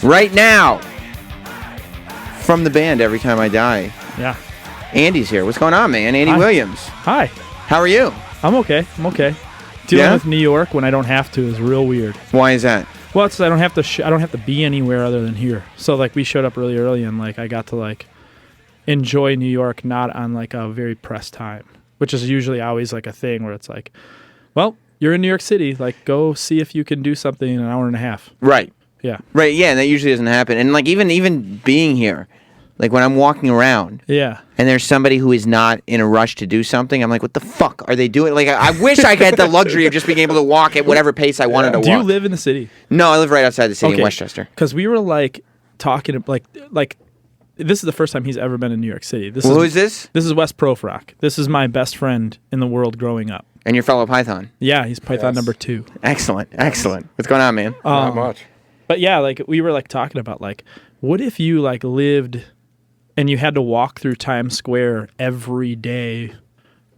Right now, from the band Every Time I Die. Yeah. Andy's here. What's going on, man? Andy Williams. Hi. How are you? I'm okay. Dealing with New York when I don't have to is real weird. Why is that? Well, it's I don't have to. I don't have to be anywhere other than here. So like we showed up really early and like I got to like enjoy New York, not on like a very pressed time, which is usually always like a thing where it's like, well, you're in New York City, like go see if you can do something in an hour and a half. Right. Yeah. Right. Yeah, and that usually doesn't happen. And like even being here, like when I'm walking around, yeah, and there's somebody who is not in a rush to do something, I'm like, what the fuck are they doing? Like I wish I had the luxury of just being able to walk at whatever pace I wanted to walk. Do you live in the city? No, I live right outside the city in Westchester. Because we were like talking like this is the first time he's ever been in New York City. Who is this? This is Wes Profrock. This is my best friend in the world growing up. And your fellow Python. Yeah, he's Python number 2. Excellent. What's going on, man? Not much. But yeah, like we were like talking about like, what if you like lived and you had to walk through Times Square every day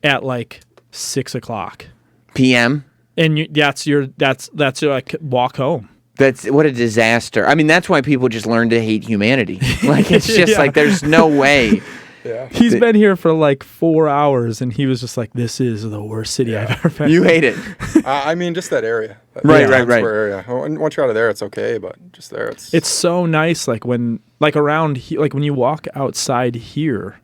at like 6:00 p.m. and that's your like walk home. That's what a disaster. I mean, that's why people just learn to hate humanity. Like it's just like there's no way. Yeah. He's been here for like 4 hours, and he was just like, "This is the worst city I've ever been." You hate it. I mean, just that area. Right. Area. Once you're out of there, it's okay, but just there, it's so nice. Like when, like around here, like when you walk outside here,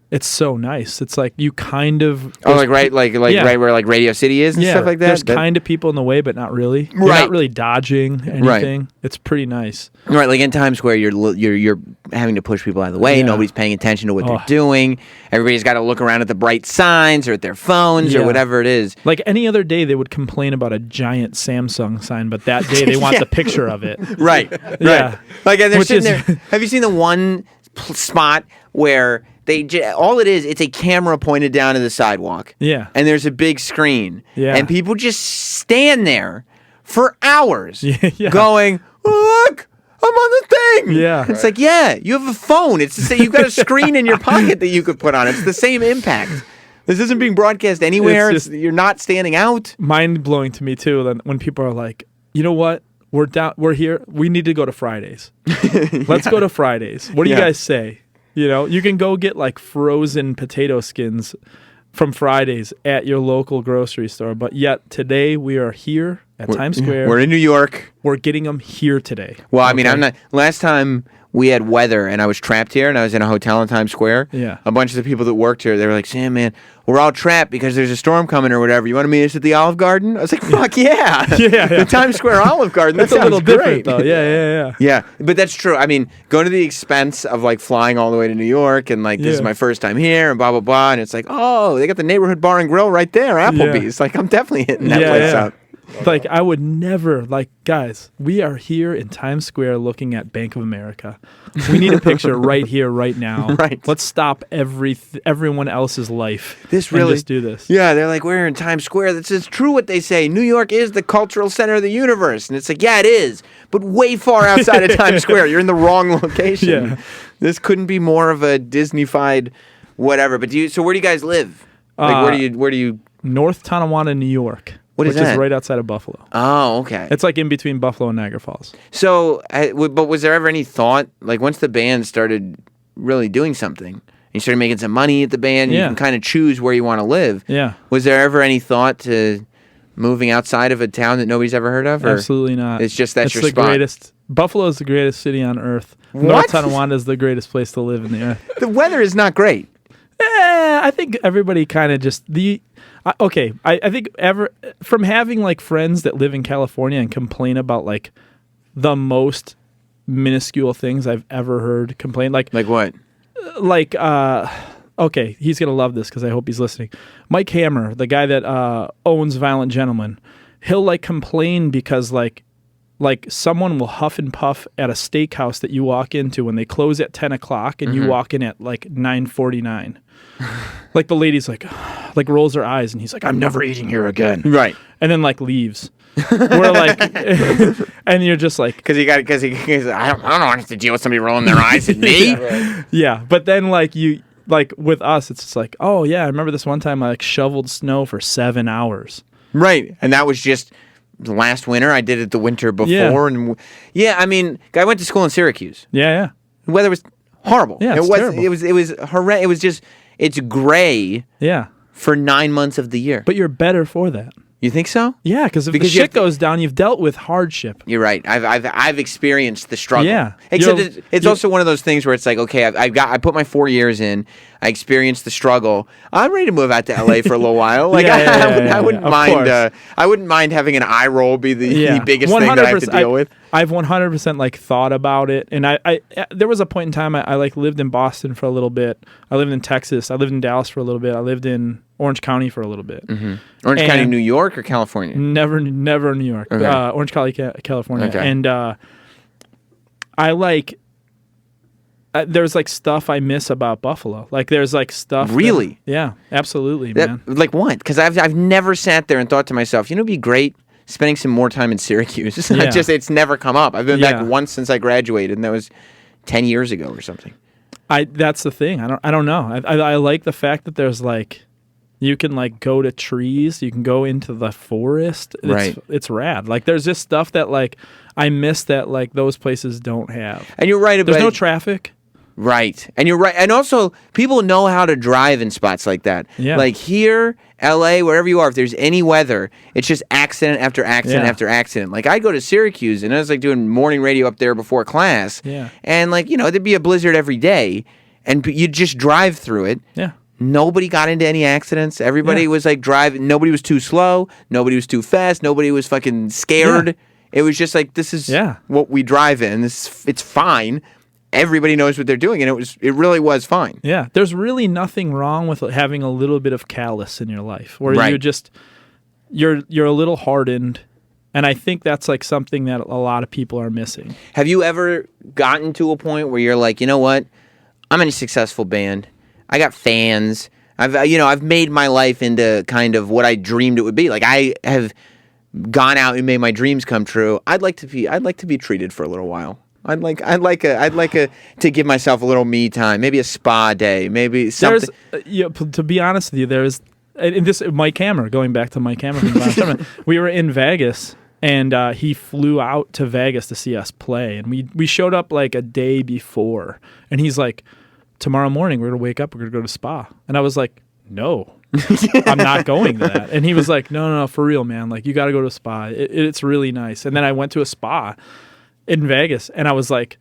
it's so nice. It's like you kind of right where like Radio City is and stuff like that. There's kind of people in the way, but not really. You're not really dodging anything. Right. It's pretty nice. Right, like in Times Square, you're having to push people out of the way. Yeah. Nobody's paying attention to what they're doing. Everybody's got to look around at the bright signs or at their phones or whatever it is. Like any other day, they would complain about a giant Samsung sign, but that day they want the picture of it. Right. Yeah. Like and they're sitting there. Have you seen the one spot where all it is, it's a camera pointed down to the sidewalk. Yeah. And there's a big screen. Yeah. And people just stand there for hours going, look, I'm on the thing. Yeah. It's like, yeah, you have a phone. It's the same, you've got a screen in your pocket that you could put on. It's the same impact. This isn't being broadcast anywhere. You're not standing out. Mind-blowing to me, too, then when people are like, you know what? We're here. We need to go to Fridays. Let's go to Fridays. What do you guys say? You know, you can go get like frozen potato skins from Fridays at your local grocery store. But yet today we are here at Times Square. We're in New York. We're getting them here today. Well, I mean, I'm not. Last time we had weather and I was trapped here and I was in a hotel in Times Square. Yeah. A bunch of the people that worked here, they were like, Sam, man, we're all trapped because there's a storm coming or whatever. You want to meet us at the Olive Garden? I was like, fuck yeah. The Times Square Olive Garden. That's a little great. different, though. Yeah. Yeah, but that's true. I mean, going to the expense of like flying all the way to New York and like this is my first time here and blah, blah, blah. And it's like, oh, they got the neighborhood bar and grill right there, Applebee's. Like, I'm definitely hitting that place up. Like, I would never, like, guys, we are here in Times Square looking at Bank of America. We need a picture right here, right now. Right. Let's stop everyone else's life. This really, and just do this. Yeah, they're like, we're in Times Square. It's true what they say. New York is the cultural center of the universe. And it's like, yeah, it is. But way far outside of Times Square. You're in the wrong location. Yeah. This couldn't be more of a Disney-fied whatever. But so where do you guys live? Like, where do you? North Tonawanda, New York. What is that? Which is right outside of Buffalo. Oh, okay. It's like in between Buffalo and Niagara Falls. So, but was there ever any thought, like once the band started really doing something, and you started making some money at the band, you can kind of choose where you want to live. Yeah. Was there ever any thought to moving outside of a town that nobody's ever heard of? Or absolutely not. It's just that's your the spot. Greatest. Buffalo is the greatest city on earth. What? North Tonawanda is the greatest place to live in the earth. The weather is not great. I think everybody kind of just I think from having like friends that live in California and complain about like the most minuscule things I've ever heard complain. Like what? Like okay, he's gonna love this because I hope he's listening. Mike Hammer, the guy that owns Violent Gentleman, he'll like complain because like someone will huff and puff at a steakhouse that you walk into when they close at 10 o'clock and you walk in at like 9:49. Like the lady's like rolls her eyes and he's like, I'm never eating here again. Right. And then like leaves. We're like, and you're just like, because I don't want to deal with somebody rolling their eyes at me. Yeah. But then like with us, it's just like, oh yeah, I remember this one time I like shoveled snow for 7 hours. Right. And that was just last winter. I did it the winter before. Yeah. And I mean, I went to school in Syracuse. Yeah. The weather was horrible. Yeah, it's terrible. It was horrendous. It was just, it's gray Yeah. for 9 months of the year. But you're better for that. You think so? Yeah, because if the shit goes down, you've dealt with hardship. You're right. I've experienced the struggle. Yeah. Except it's also one of those things where it's like, okay, I put my 4 years in. I experienced the struggle. I'm ready to move out to LA for a little while. Like I wouldn't mind. I wouldn't mind having an eye roll be the biggest thing that I have to deal with. I've 100% like thought about it, and I there was a point in time I like lived in Boston for a little bit. I lived in Texas. I lived in Dallas for a little bit. I lived in Orange County for a little bit. Mm-hmm. Orange County, New York, or California? Never New York. Okay. Orange County, California. Okay. And I like. There's like stuff I miss about Buffalo. Like there's like stuff. Really? Yeah, absolutely, man. Like what? Because I've never sat there and thought to myself, it'd be great spending some more time in Syracuse. It's never come up. I've been back once since I graduated, and that was 10 years ago or something. That's the thing. I don't know. I like the fact that there's like, you can like go to trees, you can go into the forest. It's rad. Like there's just stuff that like I miss that like those places don't have. And you're right. There's no traffic. Right. And you're right. And also, people know how to drive in spots like that. Yeah. Like here, LA, wherever you are, if there's any weather, it's just accident after accident after accident. Like, I go to Syracuse, and I was like doing morning radio up there before class. Yeah. And like, there'd be a blizzard every day, and you'd just drive through it. Yeah. Nobody got into any accidents. Everybody was like driving. Nobody was too slow. Nobody was too fast. Nobody was fucking scared. Yeah. It was just like, this is what we drive in. It's fine. Everybody knows what they're doing, and it really was fine. Yeah, there's really nothing wrong with having a little bit of callous in your life, where you're a little hardened, and I think that's like something that a lot of people are missing. Have you ever gotten to a point where you're like, you know what? I'm in a successful band. I got fans. I've made my life into kind of what I dreamed it would be. Like, I have gone out and made my dreams come true. I'd like to be treated for a little while. I'd like to give myself a little me time, maybe a spa day, maybe something. To be honest with you, there's Mike Hammer, going back to Mike Hammer from the last time, we were in Vegas, and he flew out to Vegas to see us play, and we showed up like a day before, and he's like, tomorrow morning we're gonna wake up, we're gonna go to spa, and I was like, no. I'm not going to that. And he was like, no, for real, man, like you got to go to a spa. It's really nice. And then I went to a spa in Vegas, and I was like,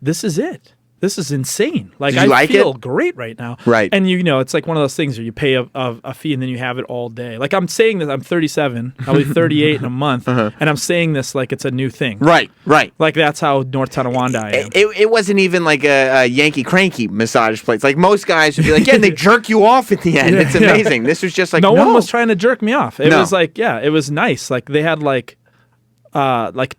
this is it. This is insane. Like, I feel great right now. Right. And it's like one of those things where you pay a fee and then you have it all day. Like, I'm saying this, I'm 37, I'll be 38 in a month, and I'm saying this like it's a new thing. Right. Like, that's how North Tonawanda I am. It wasn't even like a Yankee Cranky massage place. Like, most guys would be like, and they jerk you off at the end. It's amazing. This was just like, no one was trying to jerk me off. It was like, it was nice. Like, they had like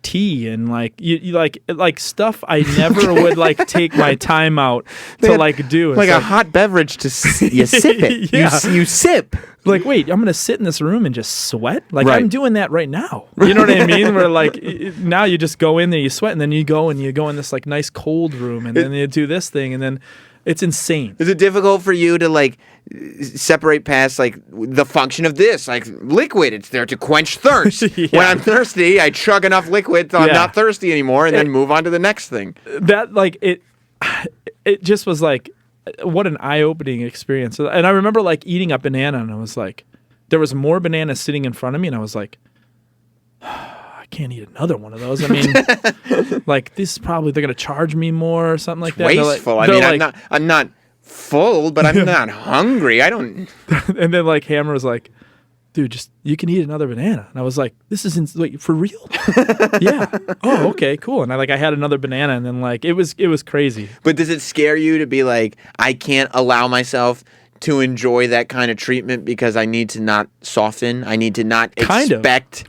tea and like you like stuff I never would like take my time out to like do. It's like a hot beverage to you sip it. You sip. Like, wait, I'm gonna sit in this room and just sweat? Like, I'm doing that right now. You know what I mean? Where like now you just go in there, you sweat, and then you go in this like nice cold room, and then you do this thing, and then it's insane. Is it difficult for you to like separate past like the function of this? Like, liquid, it's there to quench thirst. When I'm thirsty, I chug enough liquid till I'm not thirsty anymore, and then move on to the next thing. That like it just was like, what an eye-opening experience. And I remember like eating a banana, and I was like, there was more bananas sitting in front of me, and I was like, I can't eat another one of those. I mean, like, this is probably, they're gonna charge me more or something like that. Wasteful. I'm not full, but I'm not hungry. I don't. And then like Hammer was like, dude, you can eat another banana. And I was like, this is wait, for real? Yeah. Oh, okay, cool. And I had another banana, and then like it was crazy. But does it scare you to be like, I can't allow myself to enjoy that kind of treatment because I need to not soften? I need to not expect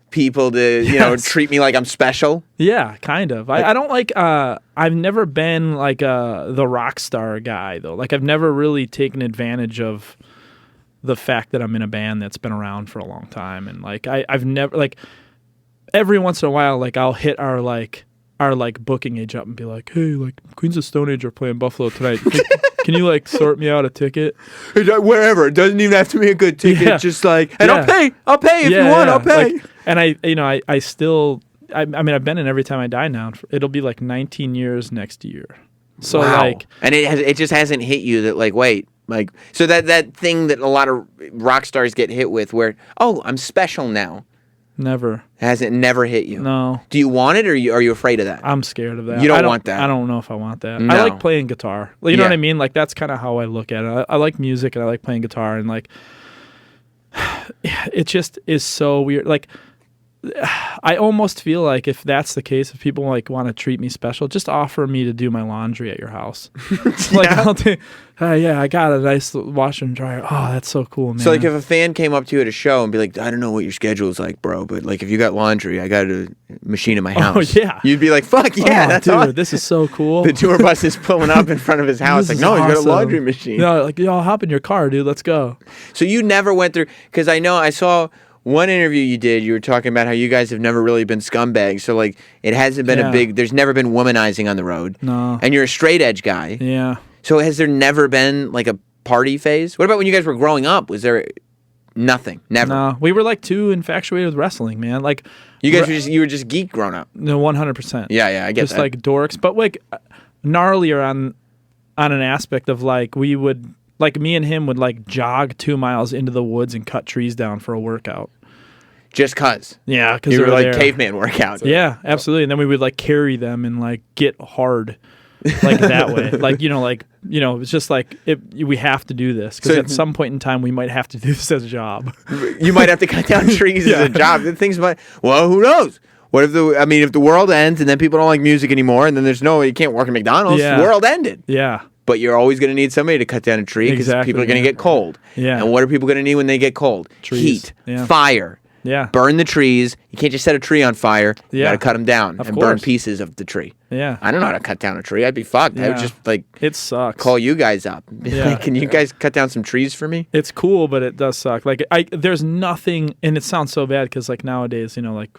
people to treat me like I'm special? Yeah, kind of. I don't like I've never been like the rock star guy though. Like, I've never really taken advantage of the fact that I'm in a band that's been around for a long time, and like I've never, like, every once in a while, like, I'll hit our booking agent up and be like, hey, like, Queens of Stone Age are playing Buffalo tonight. Can you like sort me out a ticket? Wherever. It doesn't even have to be a good ticket. Yeah. It's just like, and Yeah. I'll pay if you want. I'll pay. Like, and I still, I mean, I've been in Every Time I Die now. It'll be like 19 years next year. So Wow. like, and it just hasn't hit you that like, wait, like, so that thing that a lot of rock stars get hit with where, oh, I'm special now. never. Hasn't never hit you. No. Do you want it, or are you afraid of that? I'm scared of that. You don't I don't want that. I don't know if I want that. No. I like playing guitar. You know Yeah. what I mean? Like that's kind of how I look at it. I like music and I like playing guitar and like it just is so weird. Like I almost feel like if that's the case, if people like want to treat me special, just offer me to do my laundry at your house. Like I'll do, yeah, I got a nice washer and dryer. Oh, that's so cool, man. So like if a fan came up to you at a show and be like, I don't know what your schedule is like, bro, but like if you got laundry, I got a machine in my house. yeah. You'd be like, fuck yeah, oh, that's dude, awesome. this is so cool. The tour bus is pulling up in front of his house. This Like, is no, he's got a awesome. laundry machine. No, like, I'll hop in your car, dude. Let's go. So you never went through, because I know I saw one interview you did, you were talking about how you guys have never really been scumbags. So like it hasn't been there's never been womanizing on the road. No. And you're a straight edge guy. Yeah. So has there never been like a party phase? What about when you guys were growing up? Was there nothing? Never. No, we were like too infatuated with wrestling, man. Like You guys were just geek growing up. no, 100%. Yeah, I get Just that. like dorks, but like gnarlier on an aspect of like we would like me and him would like jog 2 miles into the woods and cut trees down for a workout. Just cuz. Yeah, because You they were like there. caveman workout. Yeah, absolutely. And then we would like carry them and like get hard, like that way. It's just like we have to do this because So- at some point in time we might have to do this as a job. You might have to cut down trees as a job. Things might. Well, who knows? What if if the world ends and then people don't like music anymore and then you can't work at McDonald's? Yeah. The world ended. Yeah. But you're always going to need somebody to cut down a tree because Exactly, people are going to yeah. get cold. Yeah. And what are people going to need when they get cold? Trees. Heat, Yeah. fire. Yeah. Burn the trees. You can't just set a tree on fire. You Yeah. got to cut them down Of and burn course. pieces of the tree. Yeah. I don't know how to cut down a tree. I'd be fucked. I would Yeah. just like It sucks. call you guys up. Be Yeah. like, can you guys cut down some trees for me? It's cool, but it does suck. Like there's nothing, and it sounds so bad because like nowadays, like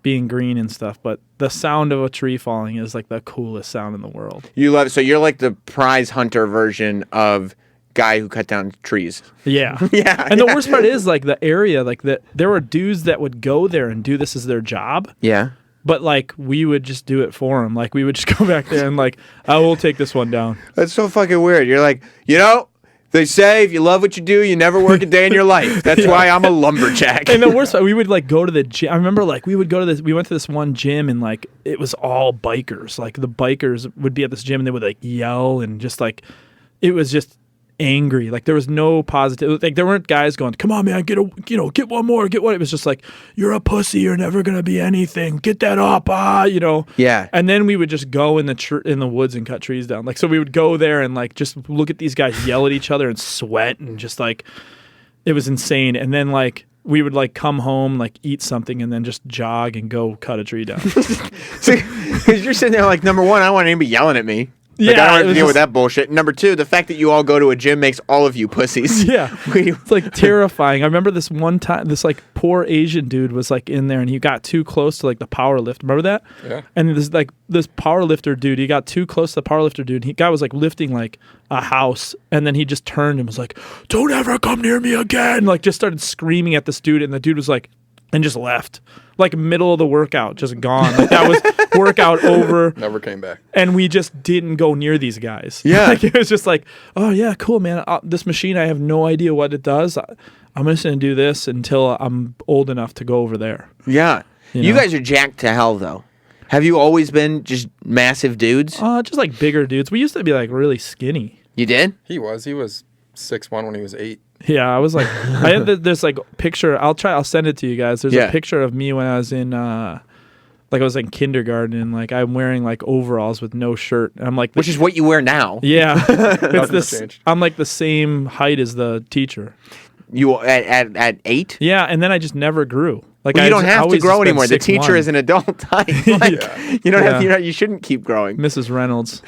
being green and stuff, but the sound of a tree falling is like the coolest sound in the world. You love it. So you're like the prize hunter version of guy who cut down trees. Yeah. Yeah. And the worst part is like the area, like there were dudes that would go there and do this as their job. Yeah. But like we would just do it for them. Like we would just go back there and like, I will take this one down. That's so fucking weird. You're like, they say if you love what you do, you never work a day in your life. That's why I'm a lumberjack. And the worst part, we would like go to the gym. I remember like we went to this one gym and like it was all bikers. Like the bikers would be at this gym and they would like yell and just like it was just angry. Like there was no positive. Like there weren't guys going, "Come on, man, get one more, get one." It was just like, "You're a pussy. You're never gonna be anything. Get that up, Yeah. And then we would just go in the woods and cut trees down. Like so, we would go there and like just look at these guys yell at each other and sweat and just like it was insane. And then like we would like come home, like eat something, and then just jog and go cut a tree down. Because you're sitting there like, number one, I don't want anybody yelling at me. Like, Yeah, I don't it have to was deal with just- that bullshit. Number two, the fact that you all go to a gym makes all of you pussies. Yeah, it's like terrifying. I remember this one time, this like poor Asian dude was like in there, and he got too close to like the power lift. Remember that? Yeah. And this power lifter dude, he got too close to the power lifter dude. Guy was like lifting like a house, and then he just turned and was like, "Don't ever come near me again!" Like just started screaming at this dude, and the dude was like, and just left, like middle of the workout, just gone. Like that was workout over. Never came back. And we just didn't go near these guys. Yeah. Like it was just like, oh yeah, cool, man. This machine, I have no idea what it does. I'm just going to do this until I'm old enough to go over there. Yeah. You know? guys are jacked to hell, though. Have you always been just massive dudes? Just like bigger dudes. We used to be like really skinny. You did? He was 6'1" when he was 8. Yeah, I was like, I had this like picture. I'll send it to you guys. There's a picture of me when I was in, like I was in kindergarten, and like I'm wearing like overalls with no shirt. And I'm like, Which is what you wear now. yeah, it's Nothing's this. changed. I'm like the same height as the teacher. You at 8? Yeah, and then I just never grew. Like Well, you don't have to always grow just been anymore. The 6'1". teacher is an adult height. Like, you don't have. Yeah. You shouldn't keep growing. Mrs. Reynolds.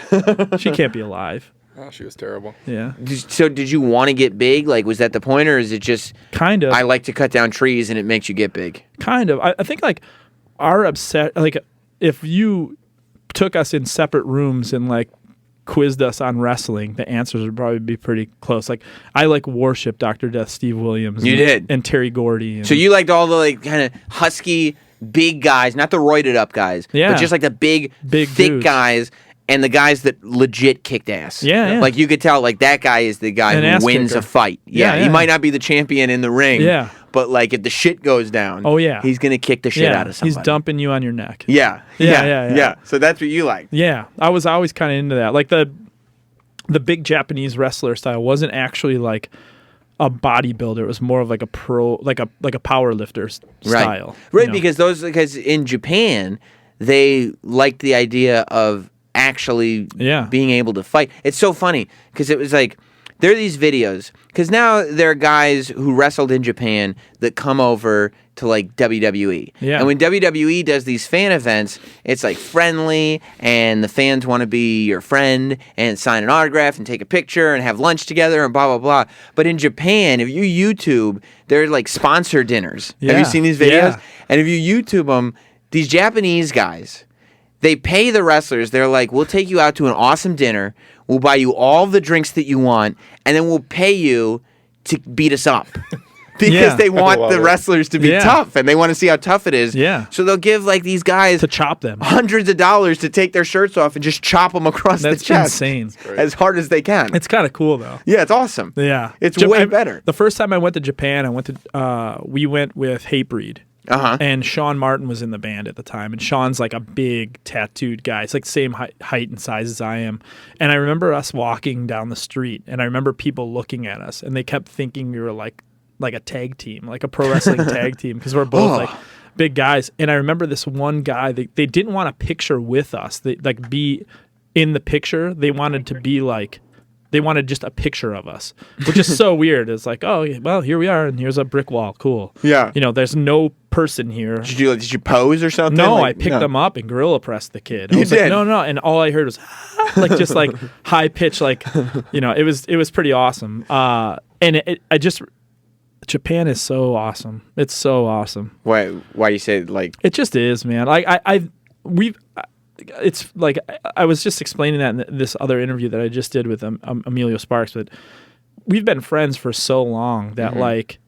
She can't be alive. Oh, she was terrible. Yeah. So did you want to get big? Like, was that the point, or is it just Kind of. I like to cut down trees and it makes you get big? Kind of. I think like our upset, like if you took us in separate rooms and like quizzed us on wrestling, the answers would probably be pretty close. Like, I like worship Dr. Death Steve Williams. You did. And Terry Gordy. And, So you liked all the like kind of husky, big guys, not the roided up guys, Yeah. but just like the big thick dudes. guys and the guys that legit kicked ass. Yeah. Like you could tell, like that guy is the guy An who ass wins kicker. a fight. Yeah, Yeah. he might not be the champion in the ring. Yeah. But like if the shit goes down, Oh, yeah. he's gonna kick the shit out of somebody. He's dumping you on your neck. Yeah. Yeah. So that's what you like. Yeah, I was always kind of into that. Like the big Japanese wrestler style wasn't actually like a bodybuilder. It was more of like a pro, like a power lifter style. Right, you know? because in Japan they liked the idea of actually being able to fight. It's so funny because it was like there are these videos because now there are guys who wrestled in Japan that come over to like WWE. Yeah. And when WWE does these fan events, it's like friendly and the fans want to be your friend and sign an autograph and take a picture and have lunch together and blah, blah, blah. But in Japan, if you YouTube, there are like sponsor dinners. Have you seen these videos? Yeah. And if you YouTube them, these Japanese guys, they pay the wrestlers. They're like, we'll take you out to an awesome dinner. We'll buy you all the drinks that you want, and then we'll pay you to beat us up. Because they want the wrestlers to be tough, and they want to see how tough it is. Yeah. So they'll give like these guys to chop them hundreds of dollars to take their shirts off and just chop them across the chest. That's insane. As hard as they can. It's kind of cool though. Yeah, it's awesome. Yeah, It's way better. The first time I went to Japan, we went with Hatebreed. And Sean Martin was in the band at the time, and Sean's like a big tattooed guy. It's like the same height and size as I am. And I remember us walking down the street, and I remember people looking at us, and they kept thinking we were like a tag team, like a pro wrestling tag team, because we're both like big guys. And I remember this one guy, they didn't want a picture with us. They like be in the picture. They wanted to be like, they wanted just a picture of us, which is so weird. It's like, oh, well, here we are, and here's a brick wall. Cool. Yeah. You know, there's no person here. Did you pose or something? No, like, I picked them up and gorilla pressed the kid. I You was did? like, no, and all I heard was like just like high pitch, like, you know, it was pretty awesome. And Japan is so awesome. It's so awesome. Why you say like It just is, man. It's like I was just explaining that in this other interview that I just did with Emilio Sparks, but we've been friends for so long that like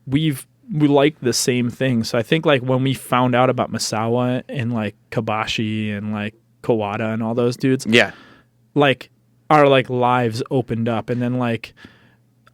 we like the same thing. So I think like when we found out about Misawa and like Kabashi and like Kawada and all those dudes, like our like lives opened up, and then like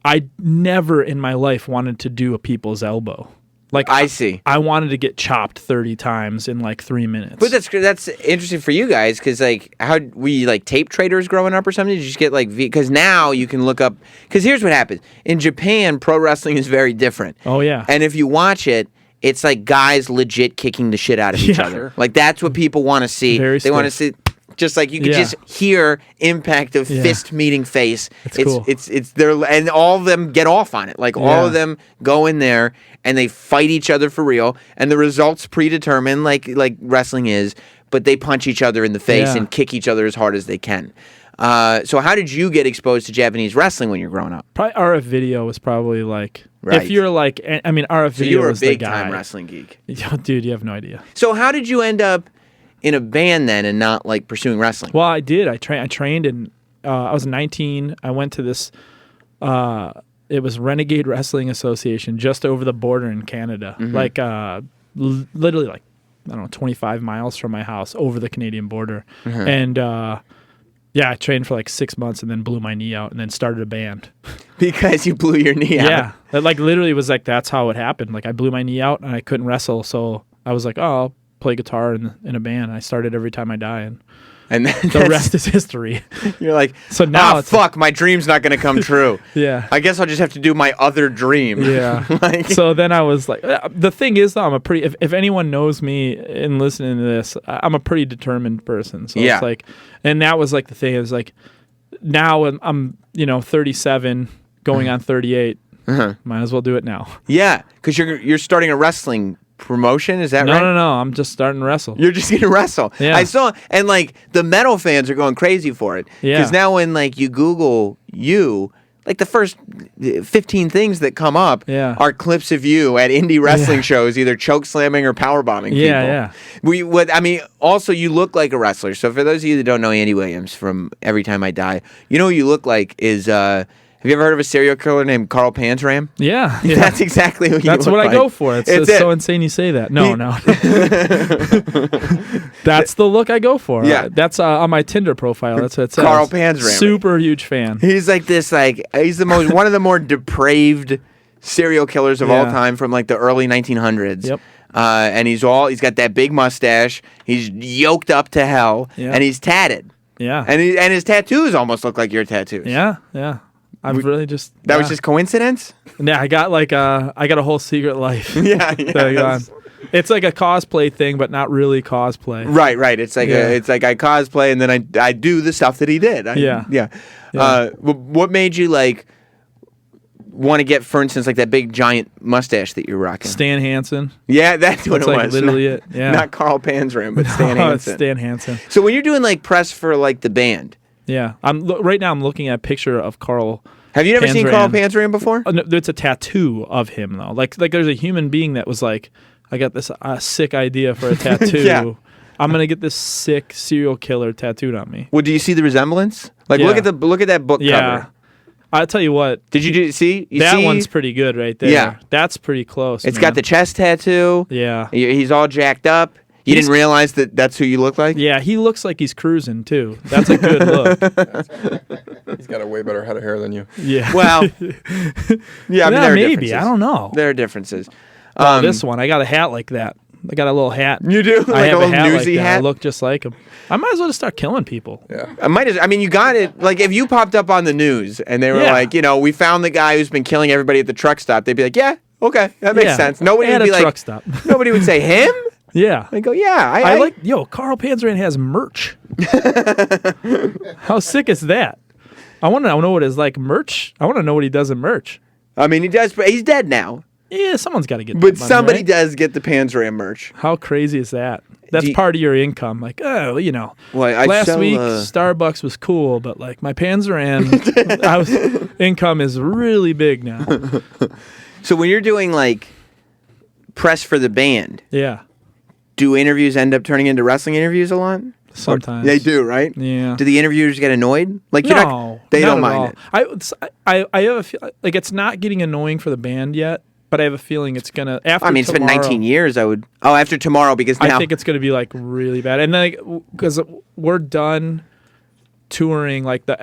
I never in my life wanted to do a people's elbow. Like I see. I wanted to get chopped 30 times in like 3 minutes. But that's interesting for you guys because like how were you like tape traders growing up or something? Did you just get like because now you can look up because here's what happens in Japan. Pro wrestling is very different. Oh yeah. And if you watch it, it's like guys legit kicking the shit out of each other. Like that's what people want to see. They want to see. Just like you could just hear impact of fist meeting face. It's cool. It's there, and all of them get off on it. Like all of them go in there and they fight each other for real, and the results predetermined, like wrestling is. But they punch each other in the face and kick each other as hard as they can. So how did you get exposed to Japanese wrestling when you're growing up? Probably RF Video was probably like Right. if you're like I mean RF So Video you were a was the big guy. time wrestling geek. Dude, you have no idea. So how did you end up in a band then and not like pursuing wrestling? Well, I did. I trained and I was 19. I went to this it was Renegade Wrestling Association just over the border in Canada. Like literally like I don't know 25 miles from my house over the Canadian border. And I trained for like 6 months and then blew my knee out and then started a band. Because you blew your knee out. Yeah. It like literally was like that's how it happened. Like I blew my knee out and I couldn't wrestle, so I was like, "Oh, I'll play guitar in a band." I started Every Time I Die, and the rest is history. You're like, so now fuck, my dream's not going to come true. Yeah. I guess I'll just have to do my other dream. Yeah. So then I was like, the thing is though, I'm a pretty, if anyone knows me and listening to this, I'm a pretty determined person. So it's like, and that was like the thing is like, now I'm 37 going on 38. Might as well do it now. Yeah. Because you're starting a wrestling promotion, is that right? No, I'm just starting to wrestle. You're just gonna wrestle. Yeah. I saw, and like the metal fans are going crazy for it. Yeah. Because now when like you Google you, like the first 15 things that come up are clips of you at indie wrestling shows, either choke slamming or power bombing people. Also you look like a wrestler. So for those of you that don't know Andy Williams from Every Time I Die, you know who you look like is have you ever heard of a serial killer named Carl Panzram? Yeah. That's exactly what you That's look what like. I go for. It's so insane you say that. No. That's the look I go for. Yeah. That's on my Tinder profile. That's what it says. Carl Panzram. Super huge fan. He's like this, he's the most one of the more depraved serial killers of all time from like the early 1900s. Yep. And he's got that big mustache. He's yoked up to hell, and he's tatted. Yeah. And his tattoos almost look like your tattoos. Yeah. I've really just... That was just coincidence? Yeah, I got a whole secret life. Yeah. It's like a cosplay thing, but not really cosplay. Right. It's like I cosplay and then I do the stuff that he did. What made you want to get, for instance, like that big giant mustache that you're rocking? Stan Hansen. Yeah, that's what it was. Literally it. Yeah. Not Carl Panzram, but Stan Hansen. Stan Hansen. So when you're doing like press for like the band, right now I'm looking at a picture of Carl. Have you never seen Carl Panzram before? No, it's a tattoo of him though. Like there's a human being that was like, I got this sick idea for a tattoo. Yeah. I'm gonna get this sick serial killer tattooed on me. Well, do you see the resemblance? Like look at that book cover. I'll tell you what. Did you see? That one's pretty good right there. Yeah. That's pretty close. It's got the chest tattoo. Yeah. He's all jacked up. You didn't realize that's who you look like? Yeah, he looks like he's cruising too. That's a good look. He's got a way better head of hair than you. Yeah. Well, there are maybe. differences. I don't know. There are differences. This one, I got a hat like that. I got a little hat. You do? I have a little newsy hat? I look just like him. I might as well just start killing people. Yeah. You got it. Like, if you popped up on the news and they were like, we found the guy who's been killing everybody at the truck stop, they'd be like, yeah, okay, that makes sense. Nobody would be like, truck stop. Nobody would say him? Yeah. I go, yeah. I like, Carl Panzram has merch. How sick is that? I want to know what his merch. I want to know what he does in merch. He does. He's dead now. Yeah, someone's got to get. But that money, somebody right? does get the Panzram merch. How crazy is that? That's part of your income. Like, last week Starbucks was cool, but like my Panzram income is really big now. So when you're doing like press for the band, do interviews end up turning into wrestling interviews a lot? Sometimes they do, right? Yeah. Do the interviewers get annoyed? Like, they don't mind it. I have a feel like it's not getting annoying for the band yet, but I have a feeling it's gonna. After it's been 19 years. After tomorrow, because now I think it's gonna be like really bad, and then because we're done touring, like our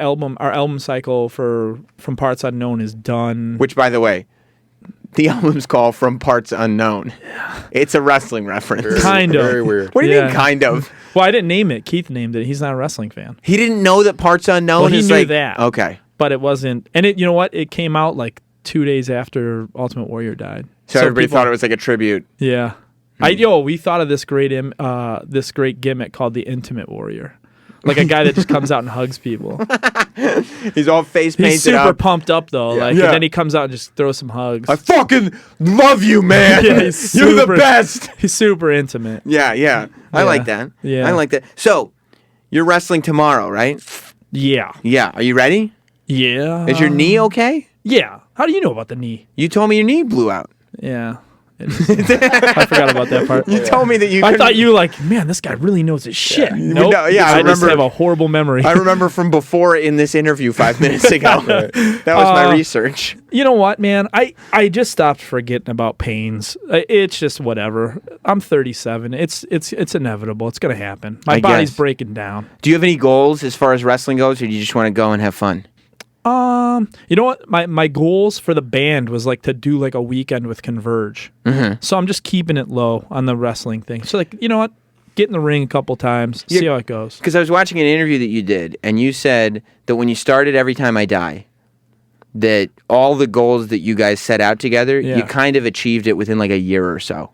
album cycle from Parts Unknown is done. Which, by the way, the album's called From Parts Unknown. It's a wrestling reference. Kind of. Very weird. What do you mean, kind of? Well, I didn't name it. Keith named it. He's not a wrestling fan. He didn't know that Parts Unknown well, he is knew like... that. Okay. But it wasn't... And you know what? It came out like 2 days after Ultimate Warrior died. So everybody thought it was like a tribute. Yeah. We thought of this great gimmick called the Intimate Warrior. Like a guy that just comes out and hugs people. He's all face painted. He's super pumped up though. And then he comes out and just throws some hugs. I fucking love you, man. You're the best. He's super intimate. Yeah. I like that. Yeah. I like that. So, you're wrestling tomorrow, right? Yeah. Yeah. Are you ready? Yeah. Is your knee okay? Yeah. How do you know about the knee? You told me your knee blew out. Yeah. I forgot about that part. You told me that you. I thought you man, this guy really knows his shit. Nope. I I remember. just have a horrible memory. I remember from before in this interview 5 minutes ago. That was my research. You know what, man? I just stopped forgetting about pains. It's just whatever. I'm 37. It's inevitable. It's gonna happen. My body's breaking down. Do you have any goals as far as wrestling goes, or do you just want to go and have fun? You know what? My goals for the band was like to do like a weekend with Converge. Mm-hmm. So I'm just keeping it low on the wrestling thing. So like, you know what? Get in the ring a couple times, see how it goes. Because I was watching an interview that you did, and you said that when you started Every Time I Die, that all the goals that you guys set out together, you kind of achieved it within like a year or so.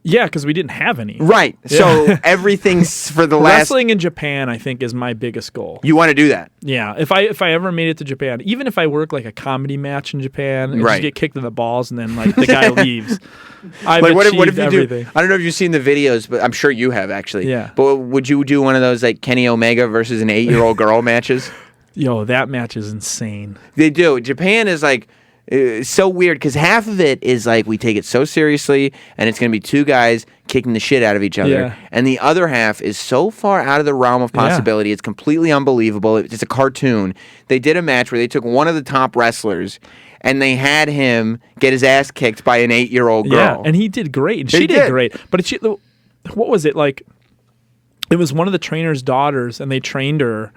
Yeah, because we didn't have any. Right. Yeah. So everything's for the last... Wrestling in Japan, I think, is my biggest goal. You want to do that? Yeah. If I ever made it to Japan, even if I work like a comedy match in Japan and just get kicked in the balls and then like the guy leaves, I've achieved what if you everything. I don't know if you've seen the videos, but I'm sure you have actually. Yeah. But would you do one of those like Kenny Omega versus an 8-year-old girl matches? Yo, that match is insane. They do. Japan is like so weird because half of it is like we take it so seriously and it's going to be two guys kicking the shit out of each other. Yeah. And the other half is so far out of the realm of possibility. It's completely unbelievable. It's a cartoon. They did a match where they took one of the top wrestlers and they had him get his ass kicked by an 8-year-old girl. Yeah, and he did great. And she did great. But what was it like? It was one of the trainer's daughters, and they trained her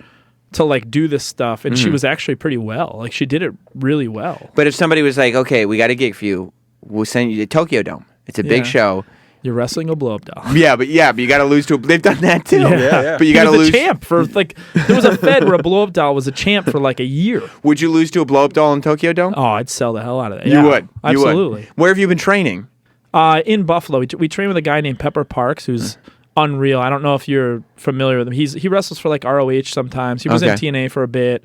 to like do this stuff, and she was actually pretty well. Like she did it really well. But if somebody was like, "Okay, we got a gig for you. We'll send you to Tokyo Dome. It's a big show. You're wrestling a blow-up doll." Yeah, but you got to lose to. They've done that too. Yeah. But you got to lose. He was a champ for like. There was a Fed where a blow-up doll was a champ for like a year. Would you lose to a blow-up doll in Tokyo Dome? Oh, I'd sell the hell out of that. You Yeah, would. Absolutely. You would. Where have you been training? In Buffalo, we train with a guy named Pepper Parks, who's unreal. I don't know if you're familiar with him. He wrestles for like ROH sometimes. He was in TNA for a bit.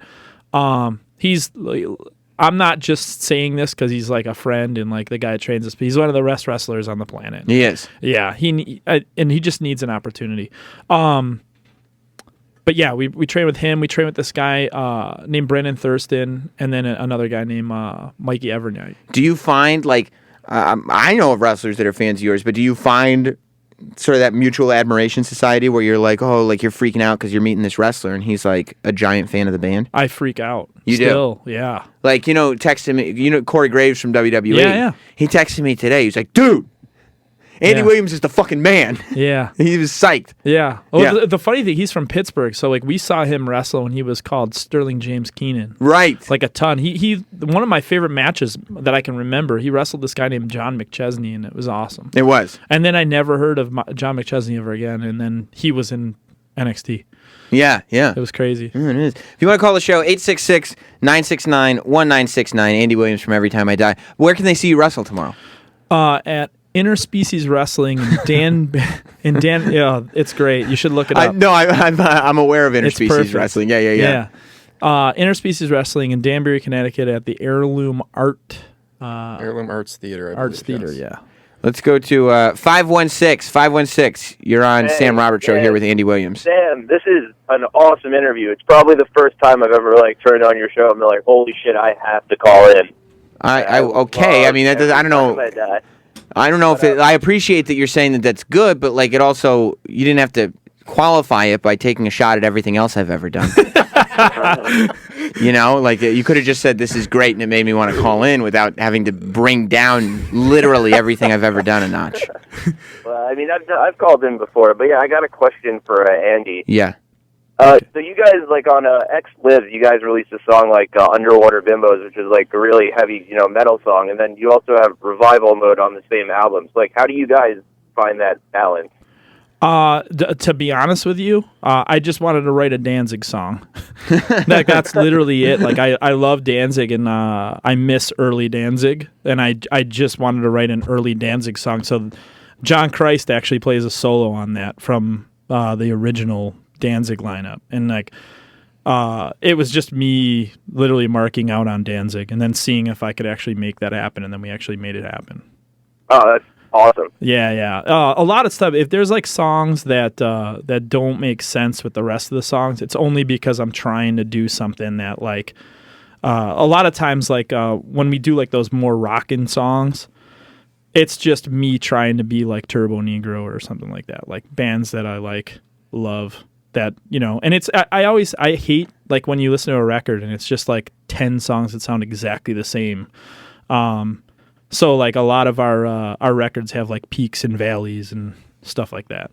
I'm not just saying this because he's like a friend and like the guy that trains us, but he's one of the best wrestlers on the planet. He is. Yeah, and he just needs an opportunity. But yeah, we train with him. We train with this guy named Brendan Thurston, and then another guy named Mikey Evernight. Do you find like I know of wrestlers that are fans of yours, but do you find sort of that mutual admiration society where you're like, oh, like you're freaking out because you're meeting this wrestler and he's like a giant fan of the band? I freak out. You still, do? Yeah. Like, texted me, Corey Graves from WWE. Yeah. He texted me today. He's like, dude, Andy Williams is the fucking man. Yeah. He was psyched. Yeah. Well, the funny thing, he's from Pittsburgh, so like we saw him wrestle when he was called Sterling James Keenan. Right. Like a ton. He one of my favorite matches that I can remember, he wrestled this guy named John McChesney, and it was awesome. It was. And then I never heard of John McChesney ever again, and then he was in NXT. Yeah. It was crazy. It is. If you want to call the show, 866-969-1969. Andy Williams from Every Time I Die. Where can they see you wrestle tomorrow? At Interspecies Wrestling and Dan, yeah, it's great. You should look it up. No, I'm aware of Interspecies Wrestling. Yeah. Interspecies Wrestling in Danbury, Connecticut at the Heirloom Arts Theater. Arts Theater, yeah. Let's go to 516. 516. You're on Sam Roberts Show here with Andy Williams. Sam, this is an awesome interview. It's probably the first time I've ever turned on your show and been like, holy shit, I have to call in. Okay. I mean, that does, I don't know. I don't know if I appreciate that you're saying that that's good, but like it also, you didn't have to qualify it by taking a shot at everything else I've ever done. You could have just said this is great and it made me want to call in without having to bring down literally everything I've ever done a notch. Well, I mean, I've called in before, but yeah, I got a question for Andy. Yeah. So you guys, on X Lives, you guys released a song Underwater Bimbos, which is a really heavy, metal song, and then you also have Revival Mode on the same album. So, how do you guys find that balance? To be honest with you, I just wanted to write a Danzig song. That's literally it. I love Danzig, and I miss early Danzig, and I just wanted to write an early Danzig song. So John Christ actually plays a solo on that from the original Danzig lineup, and it was just me literally marking out on Danzig and then seeing if I could actually make that happen, and then we actually made it happen. Oh, that's awesome. Yeah. A lot of stuff, if there's songs that don't make sense with the rest of the songs, it's only because I'm trying to do something that a lot of times when we do those more rockin' songs, it's just me trying to be like Turbo Negro or something like that, bands that I love. That, and it's I hate when you listen to a record and it's just 10 songs that sound exactly the same. So a lot of our records have peaks and valleys and stuff like that.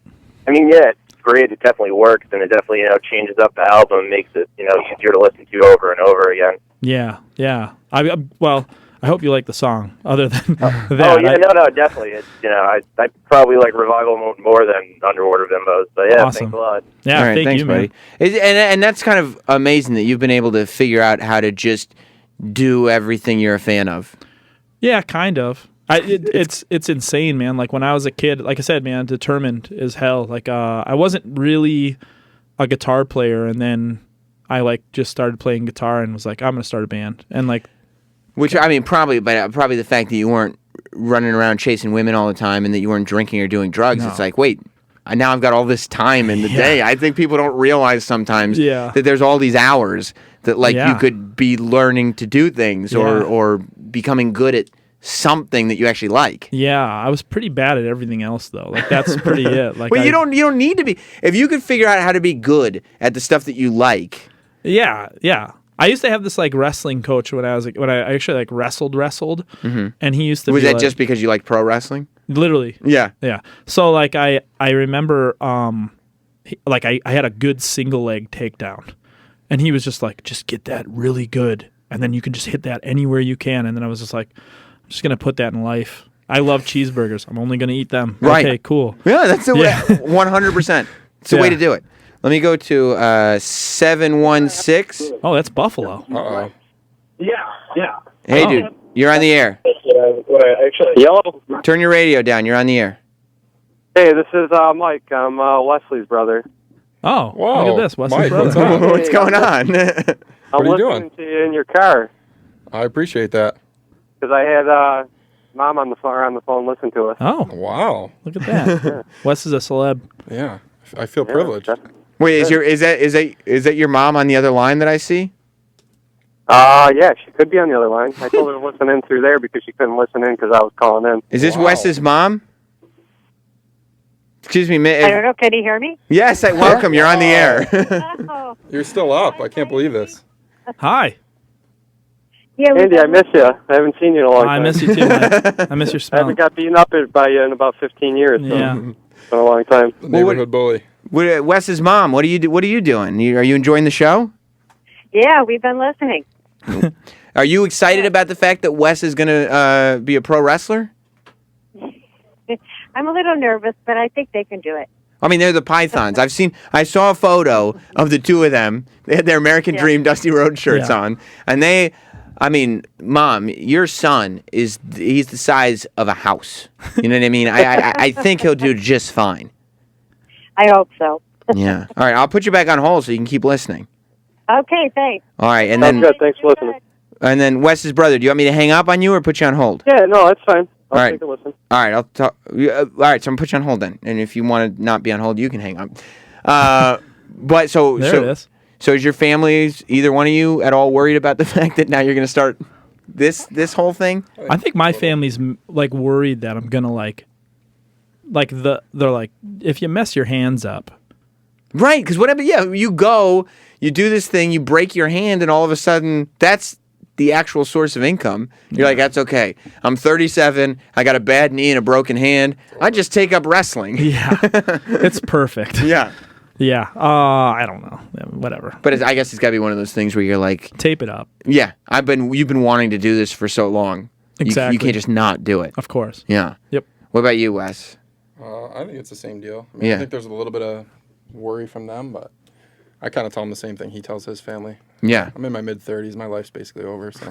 I mean, yeah, it's great. It definitely works, and it definitely changes up the album, makes it easier to listen to over and over again. Yeah. I hope you like the song. Other than that, oh yeah, no, definitely. It's I probably like Revival Mode more than Underwater Bimbos. But yeah, awesome. Thanks a lot. Yeah, all right, thanks, you, buddy. Man. And that's kind of amazing that you've been able to figure out how to just do everything you're a fan of. Yeah, kind of. It's insane, man. When I was a kid, like I said, man, determined as hell. I wasn't really a guitar player, and then I just started playing guitar and was I'm gonna start a band, and Which, I mean, probably the fact that you weren't running around chasing women all the time and that you weren't drinking or doing drugs. No. It's wait, now I've got all this time in the day. I think people don't realize sometimes that there's all these hours that like you could be learning to do things or becoming good at something that you actually like. Yeah, I was pretty bad at everything else though. Like that's pretty it. Like, well, you don't need to be. If you could figure out how to be good at the stuff that you like. Yeah. I used to have this like wrestling coach when I actually like wrestled, and he used to. Was be that like, just because you like pro wrestling? Literally. Yeah. So like I remember like I had a good single leg takedown, and he was just like, just get that really good, and then you can just hit that anywhere you can, and then I was just like, I'm just gonna put that in life. I love cheeseburgers. I'm only gonna eat them. Right. Okay. Cool. Yeah, that's the way. 100%. It's the way to do it. Let me go to 716. Oh, that's Buffalo. Uh-oh. Yeah. Hey, dude, you're on the air. Yellow. Turn your radio down. You're on the air. Hey, this is Mike. I'm Wesley's brother. Oh, Whoa. look at this. Wesley's Mike, brother. what's up? What's going on? What are you doing? I'm listening to you in your car I appreciate that. because I had Mom on the phone listen to us. Oh, Wow. look at that. Wes is a celeb. Yeah. I feel privileged. Wait, is that your mom on the other line that I see? Yeah, she could be on the other line. I told her to listen in through there because she couldn't listen in because I was calling in. Is this Wow. Wes's mom? Excuse me, I don't know. Can you hear me? Yes, welcome. You're on the air. Oh, You're still up. I can't believe this. Hi. yeah. Andy, I miss you. I haven't seen you in a long time. I miss you too, man. I miss your I smell. haven't got beaten up by you in about 15 years. So Yeah. it's been a long time. The neighborhood bully. Wes's mom, what are you doing? Are you enjoying the show? Yeah, we've been listening. Are you excited about the fact that Wes is going to be a pro wrestler? I'm a little nervous, but I think they can do it. I mean, they're the Pythons. I saw a photo of the two of them. They had their American Dream Dusty Rhodes shirts on, and Mom, your son he's the size of a house. You know what I mean? I think he'll do just fine. I hope so. Yeah. All right, I'll put you back on hold so you can keep listening. Okay, thanks. All right, and Sounds good. Thanks for listening. And then Wes's brother, do you want me to hang up on you or put you on hold? Yeah, no, that's fine. I'll All right. take a listen. All right, I'll talk. All right, so I'm gonna put you on hold then. And if you want to not be on hold, you can hang up. But so There it is. So is your family, either one of you, at all worried about the fact that now you're gonna start this whole thing? I think my family's like worried that I'm gonna they're like, if you mess your hands up. Right, because whatever. Yeah, you go, you do this thing, you break your hand, and all of a sudden that's the actual source of income. You're like, that's okay. I'm 37. I got a bad knee and a broken hand. I just take up wrestling. Yeah, it's perfect. Yeah. Yeah. I don't know. Yeah, whatever. But I guess it's got to be one of those things where you're like, Tape it up. yeah, you've been wanting to do this for so long. Exactly. You can't just not do it. Of course. Yeah. Yep. What about you, Wes? I think it's the same deal. I mean, Yeah. I think there's a little bit of worry from them, but I kind of tell him the same thing he tells his family. Yeah. I'm in my mid-30s. My life's basically over. So.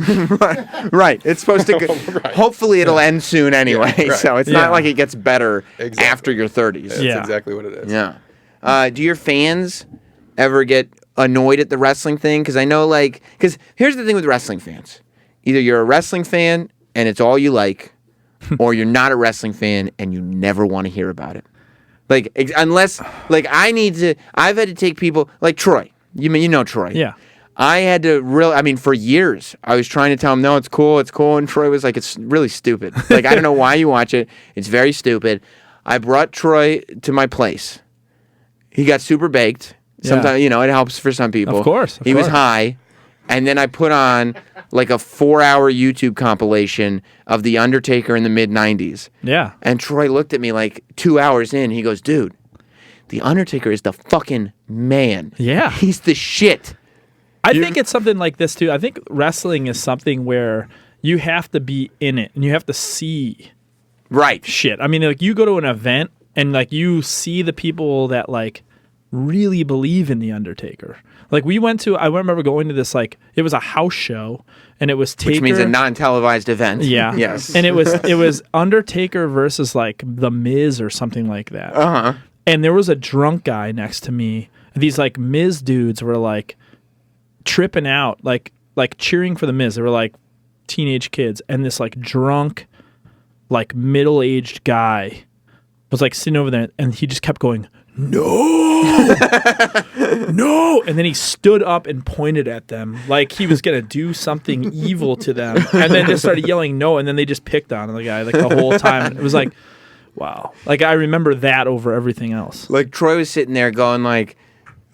Right. It's supposed to. Right. Hopefully, it'll end soon anyway. Yeah, right. So it's Yeah. not like it gets better Exactly. after your 30s. That's Yeah. exactly what it is. Yeah. Do your fans ever get annoyed at the wrestling thing? Because I know, because here's the thing with wrestling fans: either you're a wrestling fan and it's all you like, or you're not a wrestling fan and you never want to hear about it. Unless I've had to take people like Troy. You know Troy. Yeah. I had to for years, I was trying to tell him, no, it's cool. And Troy was like, it's really stupid. I don't know why you watch it. It's very stupid. I brought Troy to my place. He got super baked. Sometimes, it helps for some people. Of course. He was high. And then I put on a 4-hour YouTube compilation of The Undertaker in the mid-90s. Yeah. And Troy looked at me 2 hours in. He goes, dude, The Undertaker is the fucking man. Yeah. He's the shit. I think it's something like this too. I think wrestling is something where you have to be in it and you have to see Right. shit. I mean, you go to an event and you see the people that really believe in the Undertaker. I remember going to this it was a house show and it was Taker. Which means a non-televised event. Yeah. Yes. And it was Undertaker versus The Miz or something like that. Uh-huh. And there was a drunk guy next to me. These Miz dudes were tripping out, cheering for the Miz. They were teenage kids, and this drunk, middle-aged guy was like sitting over there, and he just kept going, no, no. And then he stood up and pointed at them like he was going to do something evil to them. And then just started yelling no. And then they just picked on the guy like the whole time. And it was like, wow. Like I remember that over everything else. Like Troy was sitting there going like,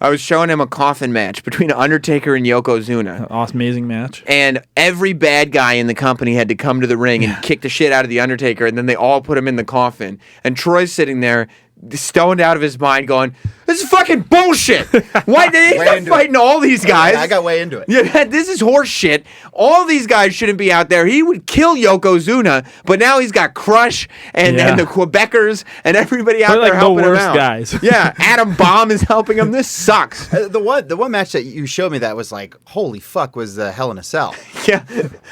I was showing him a coffin match between Undertaker and Yokozuna. Awesome, amazing match. And every bad guy in the company had to come to the ring and kick the shit out of the Undertaker, and then they all put him in the coffin. And Troy's sitting there, stoned out of his mind, going, "This is fucking bullshit. Why did they start fighting all these guys?" I got way into it. Yeah, this is horse shit. All these guys shouldn't be out there. He would kill Yokozuna, but now he's got Crush and the Quebecers and everybody out They're there like helping the him worst out. guys. Yeah, Adam Bomb is helping him. This sucks. The one match that you showed me that was like, holy fuck, was the Hell in a Cell. Yeah,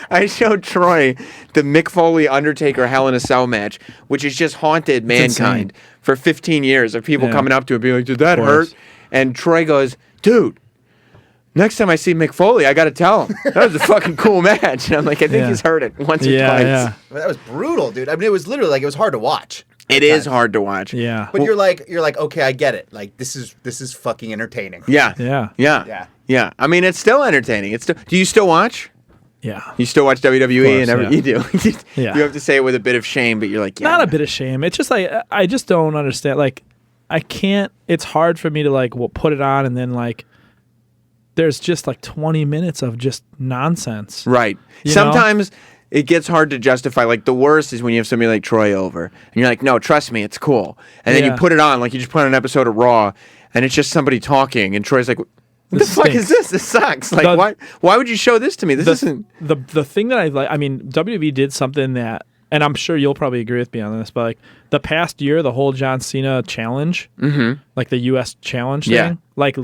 I showed Troy the Mick Foley Undertaker Hell in a Cell match, which has just haunted mankind for 15 years of people coming up to him being like, "Did that hurt?" And Troy goes, "Dude, next time I see Mick Foley, I got to tell him that was a fucking cool match." And I'm like, I think he's heard it once or twice. Yeah. Well, that was brutal, dude. I mean, it was literally like, it was hard to watch. It is hard to watch. Yeah. But you're like, okay, I get it. Like, this is fucking entertaining. Yeah. Yeah. Yeah. Yeah. Yeah. I mean, it's still entertaining. It's still. Do you still watch? Yeah. You still watch WWE and everything? You do. Yeah. You have to say it with a bit of shame, but you're like, yeah. Not a bit of shame. It's just like, I just don't understand. Like, I can't, it's hard for me to like, put it on and then like, there's just like 20 minutes of just nonsense. Right. You Sometimes it gets hard to justify. Like the worst is when you have somebody like Troy over and you're like, no, trust me, it's cool. And then you put it on, like you just put on an episode of Raw and it's just somebody talking and Troy's like, what the fuck is this? This sucks. Like, why would you show this to me? This isn't... The thing that I like, I mean, WWE did something that, and I'm sure you'll probably agree with me on this, but like the past year, the whole John Cena challenge, like the U.S. challenge thing, like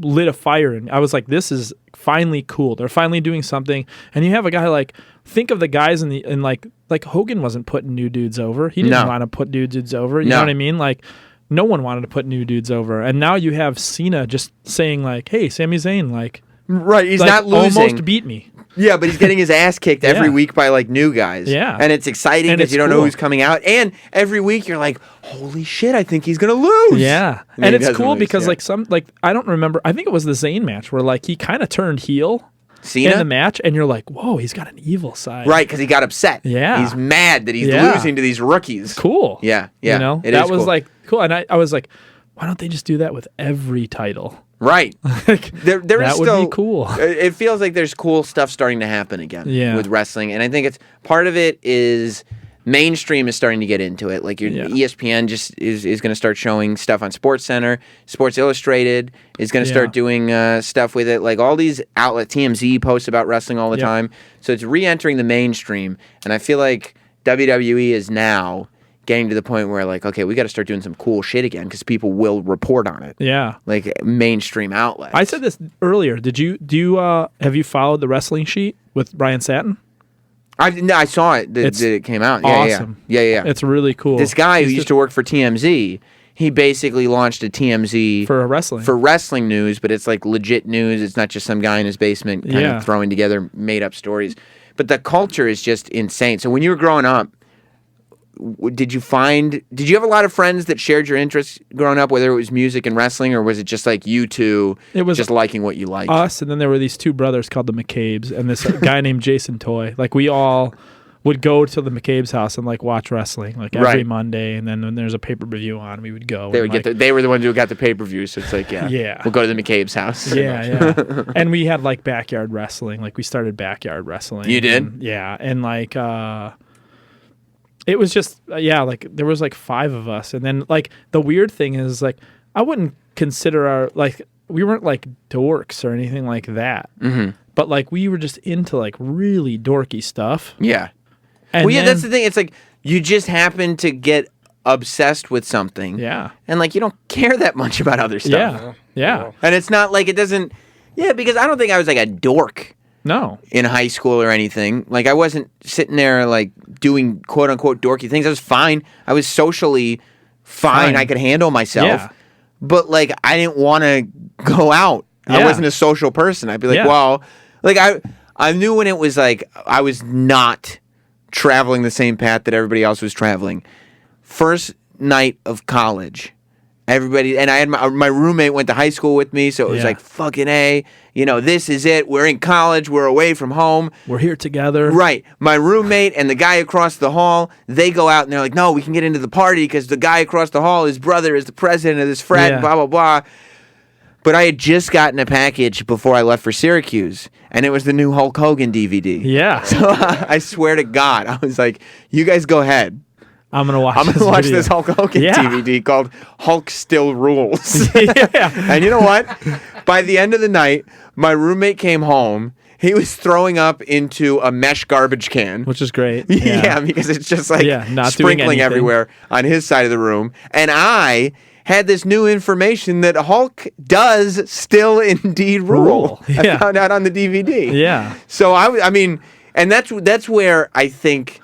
lit a fire. And I was like, this is finally cool. They're finally doing something. And you have a guy like, think of the guys in like Hogan wasn't putting new dudes over. He didn't want to put new dudes over. You know what I mean? Like, no one wanted to put new dudes over. And now you have Cena just saying like, hey, Sami Zayn, like, right, he's like, not losing. Almost beat me. Yeah, but he's getting his ass kicked every week by like new guys. Yeah. And it's exciting because you don't know who's coming out. And every week you're like, holy shit, I think he's gonna lose. Yeah. And And it's cool because like I don't remember, I think it was the Zayn match where like he kind of turned heel Cena? in the match and you're like, whoa, he's got an evil side. Right, because he got upset. Yeah. He's mad that he's losing to these rookies. Cool. Yeah, yeah. You know, that was like cool. And I was like, why don't they just do that with every title? Right. Like, there is that would still, be cool. It feels like there's cool stuff starting to happen again with wrestling. And I think it's part of it is mainstream is starting to get into it. Like your ESPN just is going to start showing stuff on SportsCenter. Sports Illustrated is going to start doing stuff with it. Like all these outlets, TMZ posts about wrestling all the time. So it's re-entering the mainstream. And I feel like WWE is now getting to the point where like, okay, we got to start doing some cool shit again because people will report on it. Yeah. Like mainstream outlets. I said this earlier. Have you followed the Wrestling Sheet with Brian Satin? I saw it. It came out. Awesome. Yeah. It's really cool. This guy who used to work for TMZ, he basically launched a TMZ for wrestling news, but it's like legit news. It's not just some guy in his basement kind of throwing together made up stories. But the culture is just insane. So when you were growing up, did you have a lot of friends that shared your interests growing up, whether it was music and wrestling, or was it just like you two just liking what you liked? Us, and then there were these two brothers called the McCabe's, and this guy named Jason Toy. Like we all would go to the McCabe's house and like watch wrestling like every Monday, and then when there's a pay-per-view on, we would go. They were the ones who got the pay-per-view, so it's like we'll go to the McCabe's house. Yeah. And we had like backyard wrestling. Like we started backyard wrestling. You did? And like it was just like there was like 5 of us, and then like the weird thing is like I wouldn't consider we weren't like dorks or anything like that, but like we were just into like really dorky stuff. Yeah. And that's the thing. It's like you just happen to get obsessed with something. Yeah. And like you don't care that much about other stuff. Yeah. And it's not like it doesn't. Yeah, because I don't think I was like a dork. No. In high school or anything. Like I wasn't sitting there like doing quote unquote dorky things. I was fine. I was socially fine. I could handle myself. Yeah. But like I didn't want to go out. Yeah. I wasn't a social person. I'd be like, well, like I knew when it was like I was not traveling the same path that everybody else was traveling. First night of college. Everybody, and I had my roommate went to high school with me, so it was like, fucking A, this is it. We're in college. We're away from home. We're here together. Right. My roommate and the guy across the hall, they go out and they're like, no, we can get into the party because the guy across the hall, his brother is the president of this frat, blah, blah, blah. But I had just gotten a package before I left for Syracuse, and it was the new Hulk Hogan DVD. Yeah. So I swear to God, I was like, you guys go ahead. I'm going to watch this Hulk Hogan DVD called Hulk Still Rules. Yeah. And you know what? By the end of the night, my roommate came home. He was throwing up into a mesh garbage can. Which is great. Yeah, because it's just like not sprinkling everywhere on his side of the room. And I had this new information that Hulk does still indeed rule. I found out on the DVD. Yeah. So I mean, and that's where I think,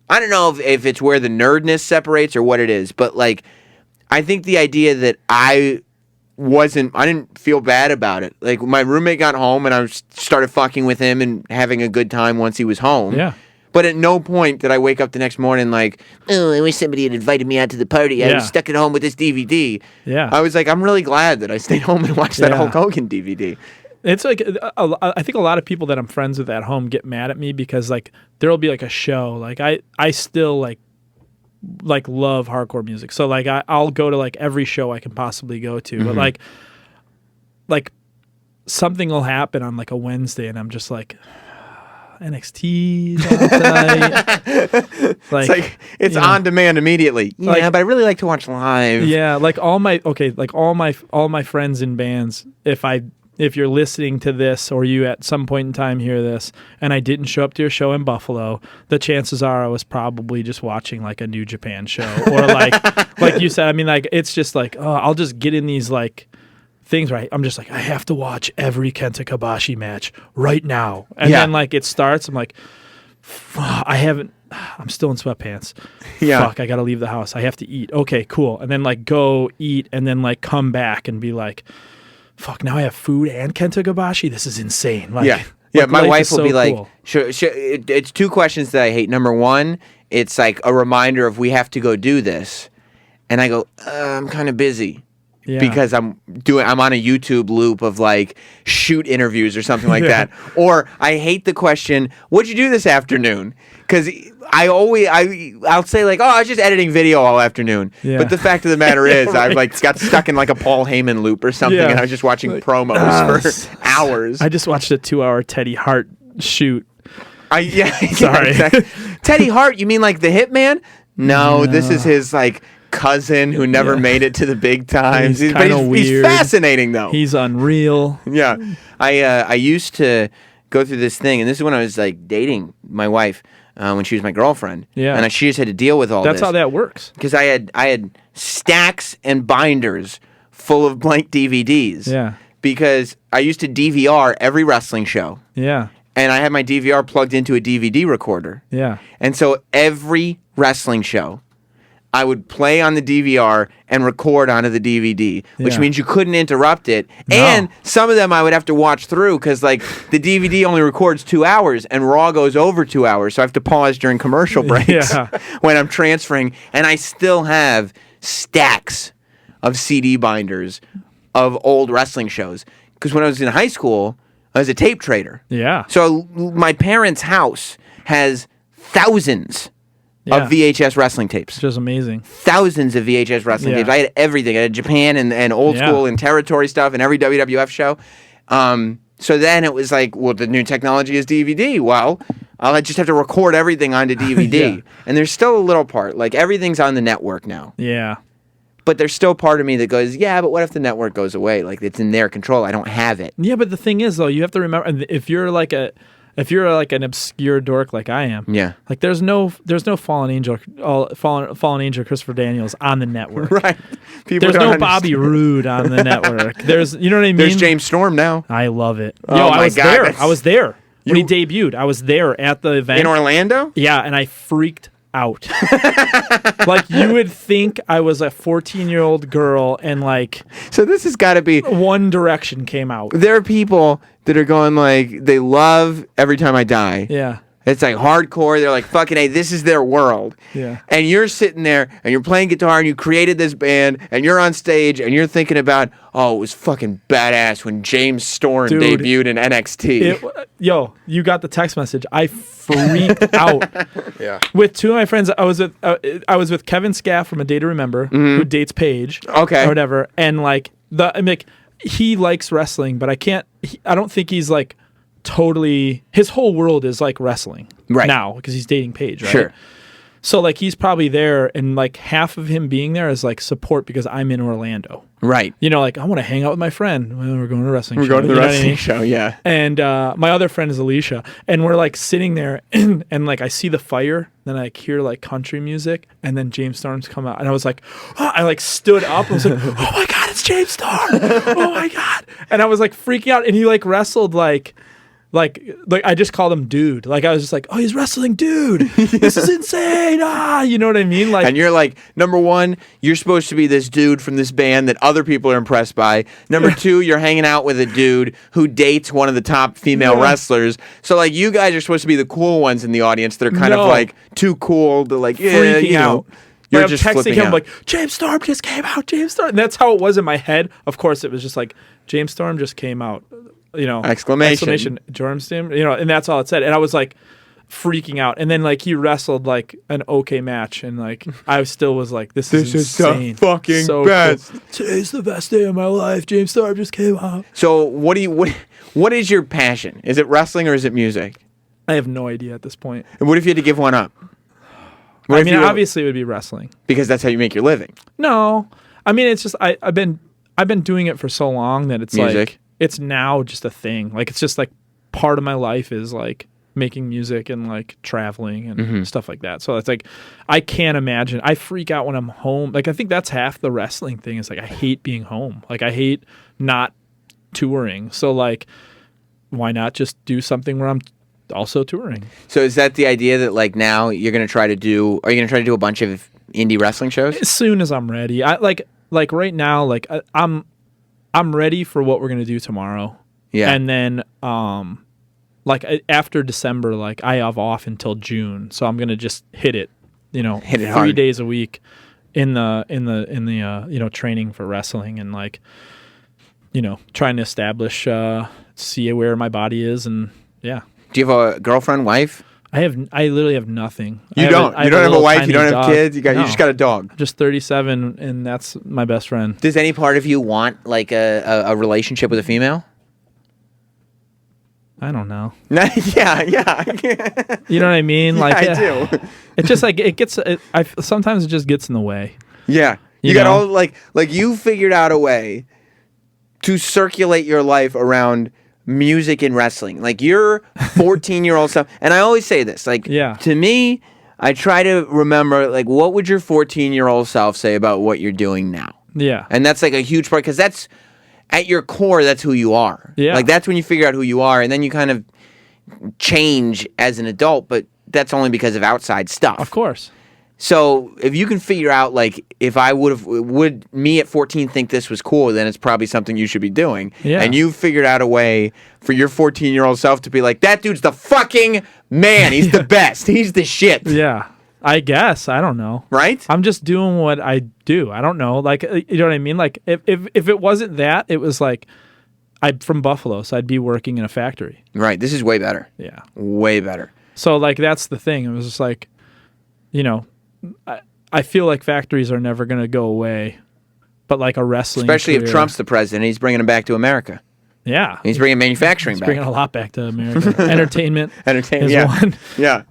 I don't know if it's where the nerdness separates or what it is, but like, I think the idea that I didn't feel bad about it. Like, my roommate got home and I started fucking with him and having a good time once he was home. Yeah. But at no point did I wake up the next morning like, oh, I wish somebody had invited me out to the party. I was stuck at home with this DVD. Yeah. I was like, I'm really glad that I stayed home and watched that Hulk Hogan DVD. It's like, I think a lot of people that I'm friends with at home get mad at me because like there'll be like a show. Like I still like love hardcore music. So like I'll go to like every show I can possibly go to. But like something will happen on like a Wednesday and I'm just like, NXT tonight. Like, it's on demand immediately. Yeah, but I really like to watch live. Yeah, like all my friends in bands, if you're listening to this or you at some point in time hear this and I didn't show up to your show in Buffalo, the chances are I was probably just watching like a New Japan show or like you said, I mean, like it's just like, oh, I'll just get in these like things, right? I'm just like, I have to watch every Kenta Kobashi match right now. And then like it starts, I'm like, I'm still in sweatpants. Fuck, I got to leave the house. I have to eat. Okay, cool. And then like go eat and then like come back and be like, fuck, now I have food and Kenta Kobashi? This is insane. Like, yeah, my wife will be like, cool. It's two questions that I hate. Number one, it's like a reminder of we have to go do this. And I go, I'm kind of busy. Yeah. Because I'm on a YouTube loop of like shoot interviews or something like that. Or I hate the question, what'd you do this afternoon? Because I'll say like, oh, I was just editing video all afternoon. Yeah. But the fact of the matter is I like got stuck in like a Paul Heyman loop or something and I was just watching promos for hours. I just watched a 2-hour Teddy Hart shoot. Sorry. Exactly. Teddy Hart, you mean like the Hitman? No, this is his like cousin who never made it to the big times. He's kind of weird. He's fascinating though. He's unreal. Yeah. I used to go through this thing, and this is when I was like dating my wife when she was my girlfriend. Yeah. And she just had to deal with all this. That's how that works. Because I had stacks and binders full of blank DVDs. Yeah. Because I used to DVR every wrestling show. Yeah. And I had my DVR plugged into a DVD recorder. Yeah. And so every wrestling show, I would play on the DVR and record onto the DVD, which means you couldn't interrupt it. No. And some of them I would have to watch through because, like, the DVD only records 2 hours and Raw goes over 2 hours, so I have to pause during commercial breaks when I'm transferring. And I still have stacks of CD binders of old wrestling shows because when I was in high school, I was a tape trader. Yeah. So my parents' house has thousands of VHS wrestling tapes. Which is amazing. Thousands of VHS wrestling tapes. I had everything. I had Japan and old school and territory stuff and every WWF show. So then it was like, well, the new technology is DVD. Well, I'll just have to record everything onto DVD. And there's still a little part. Like, everything's on the network now. Yeah. But there's still part of me that goes, yeah, but what if the network goes away? Like, it's in their control. I don't have it. Yeah, but the thing is, though, you have to remember, if you're like an obscure dork like I am, like there's no fallen angel Christopher Daniels on the network. Right. There's no Bobby Roode on the network. There's, you know what I mean? There's James Storm now. I love it. I was there when he debuted. I was there at the event in Orlando. Yeah, and I freaked out. Like, you would think I was a 14-year-old girl and like, so this has got to be One Direction came out. There are people that are going like, they love Every Time I Die. Yeah. It's like hardcore. They're like, fucking, hey, this is their world. Yeah. And you're sitting there and you're playing guitar and you created this band and you're on stage and you're thinking about, oh, it was fucking badass when James Storm Dude, debuted in NXT. Yo, you got the text message. I freaked out. Yeah. With two of my friends, I was with Kevin Scaff from A Day to Remember, who dates Paige. Okay. Or whatever. And like he likes wrestling, but I don't think he's like totally, his whole world is like wrestling Right. now because he's dating Paige, right? Sure. So like he's probably there, and like half of him being there is like support because I'm in Orlando. Right. You know, like I want to hang out with my friend. Well, we're going to a wrestling show. We're going to the You know what I wrestling mean? show, yeah. And my other friend is Alicia, and we're like sitting there, and like I see the fire, then I hear like country music, and then James Storm's come out, and I was like, oh, I like stood up, and was like, oh my god, it's James Storm! Oh my god! And I was like freaking out, and he like wrestled like I just called him dude. Like I was just like, oh, he's wrestling dude. This is insane. You know what I mean? Like, And you're like, number one, you're supposed to be this dude from this band that other people are impressed by. Number two, you're hanging out with a dude who dates one of the top female wrestlers. So like, you guys are supposed to be the cool ones in the audience that are kind of like too cool to like, yeah, freaking you know. out. You're I'm just texting flipping him out. like, James Storm just came out. James Storm. And that's how it was in my head. Of course, it was just like, James Storm just came out. You know, Exclamation. Jormstein, you know, and that's all it said. And I was like freaking out. And then like he wrestled like an okay match, and like I still was like, this is insane. the fucking So best. cool. Today's the best day of my life. James Storm just came out. So what is your passion? Is it wrestling or is it music? I have no idea at this point. And what if you had to give one up? What I if mean, you were- obviously it would be wrestling. because that's how you make your living. No, I mean, it's just I've been doing it for so long that it's Music. like it's now just a thing. Like it's just like part of my life is like making music and like traveling and stuff like that. So it's like I can't imagine. I freak out when I'm home. Like I think that's half the wrestling thing is like I hate being home. Like I hate not touring. So like why not just do something where I'm also touring? So is that the idea that like now you're going to try to do? Are you going to try to do a bunch of indie wrestling shows? As soon as I'm ready. I like right now like I'm ready for what we're going to do tomorrow. Yeah. And then like after December, like I have off until June, so I'm gonna just hit it, you know, Hit it 3 hard. days a week in the you know, training for wrestling and like, you know, trying to establish, see where my body is, and yeah. Do you have a girlfriend, wife? I literally have nothing. You don't have a little wife. You tiny don't have dog. kids. You No. just got a dog. Just 37, and that's my best friend. Does any part of you want like a relationship with a female? I don't know. yeah. You know what I mean? Like I do. It's just like it gets. Sometimes it just gets in the way. Yeah. You You got know? all like you figured out a way to circulate your life around music and wrestling. Like your 14-year-old self. And I always say this, like Yeah. to me, I try to remember like what would your 14-year-old self say about what you're doing now? Yeah. And that's like a huge part because that's at your core, that's who you are. Yeah. Like that's when you figure out who you are, and then you kind of change as an adult, but that's only because of outside stuff. Of course. So if you can figure out like if I would me at 14 think this was cool, then it's probably something you should be doing. Yeah. And you figured out a way for your 14-year-old self to be like, that dude's the fucking man. He's the best. He's the shit. Yeah. I guess. I don't know. Right? I'm just doing what I do. I don't know. Like, you know what I mean? Like, if it wasn't that, it was like, I'm from Buffalo, so I'd be working in a factory. Right. This is way better. Yeah. Way better. So, like, that's the thing. It was just like, you know, I feel like factories are never going to go away, but like a wrestling Especially if career- Trump's the president, he's bringing them back to America. Yeah. He's bringing manufacturing He's back. bringing a lot back to America. Entertainment. Entertainment, is yeah. one. Yeah.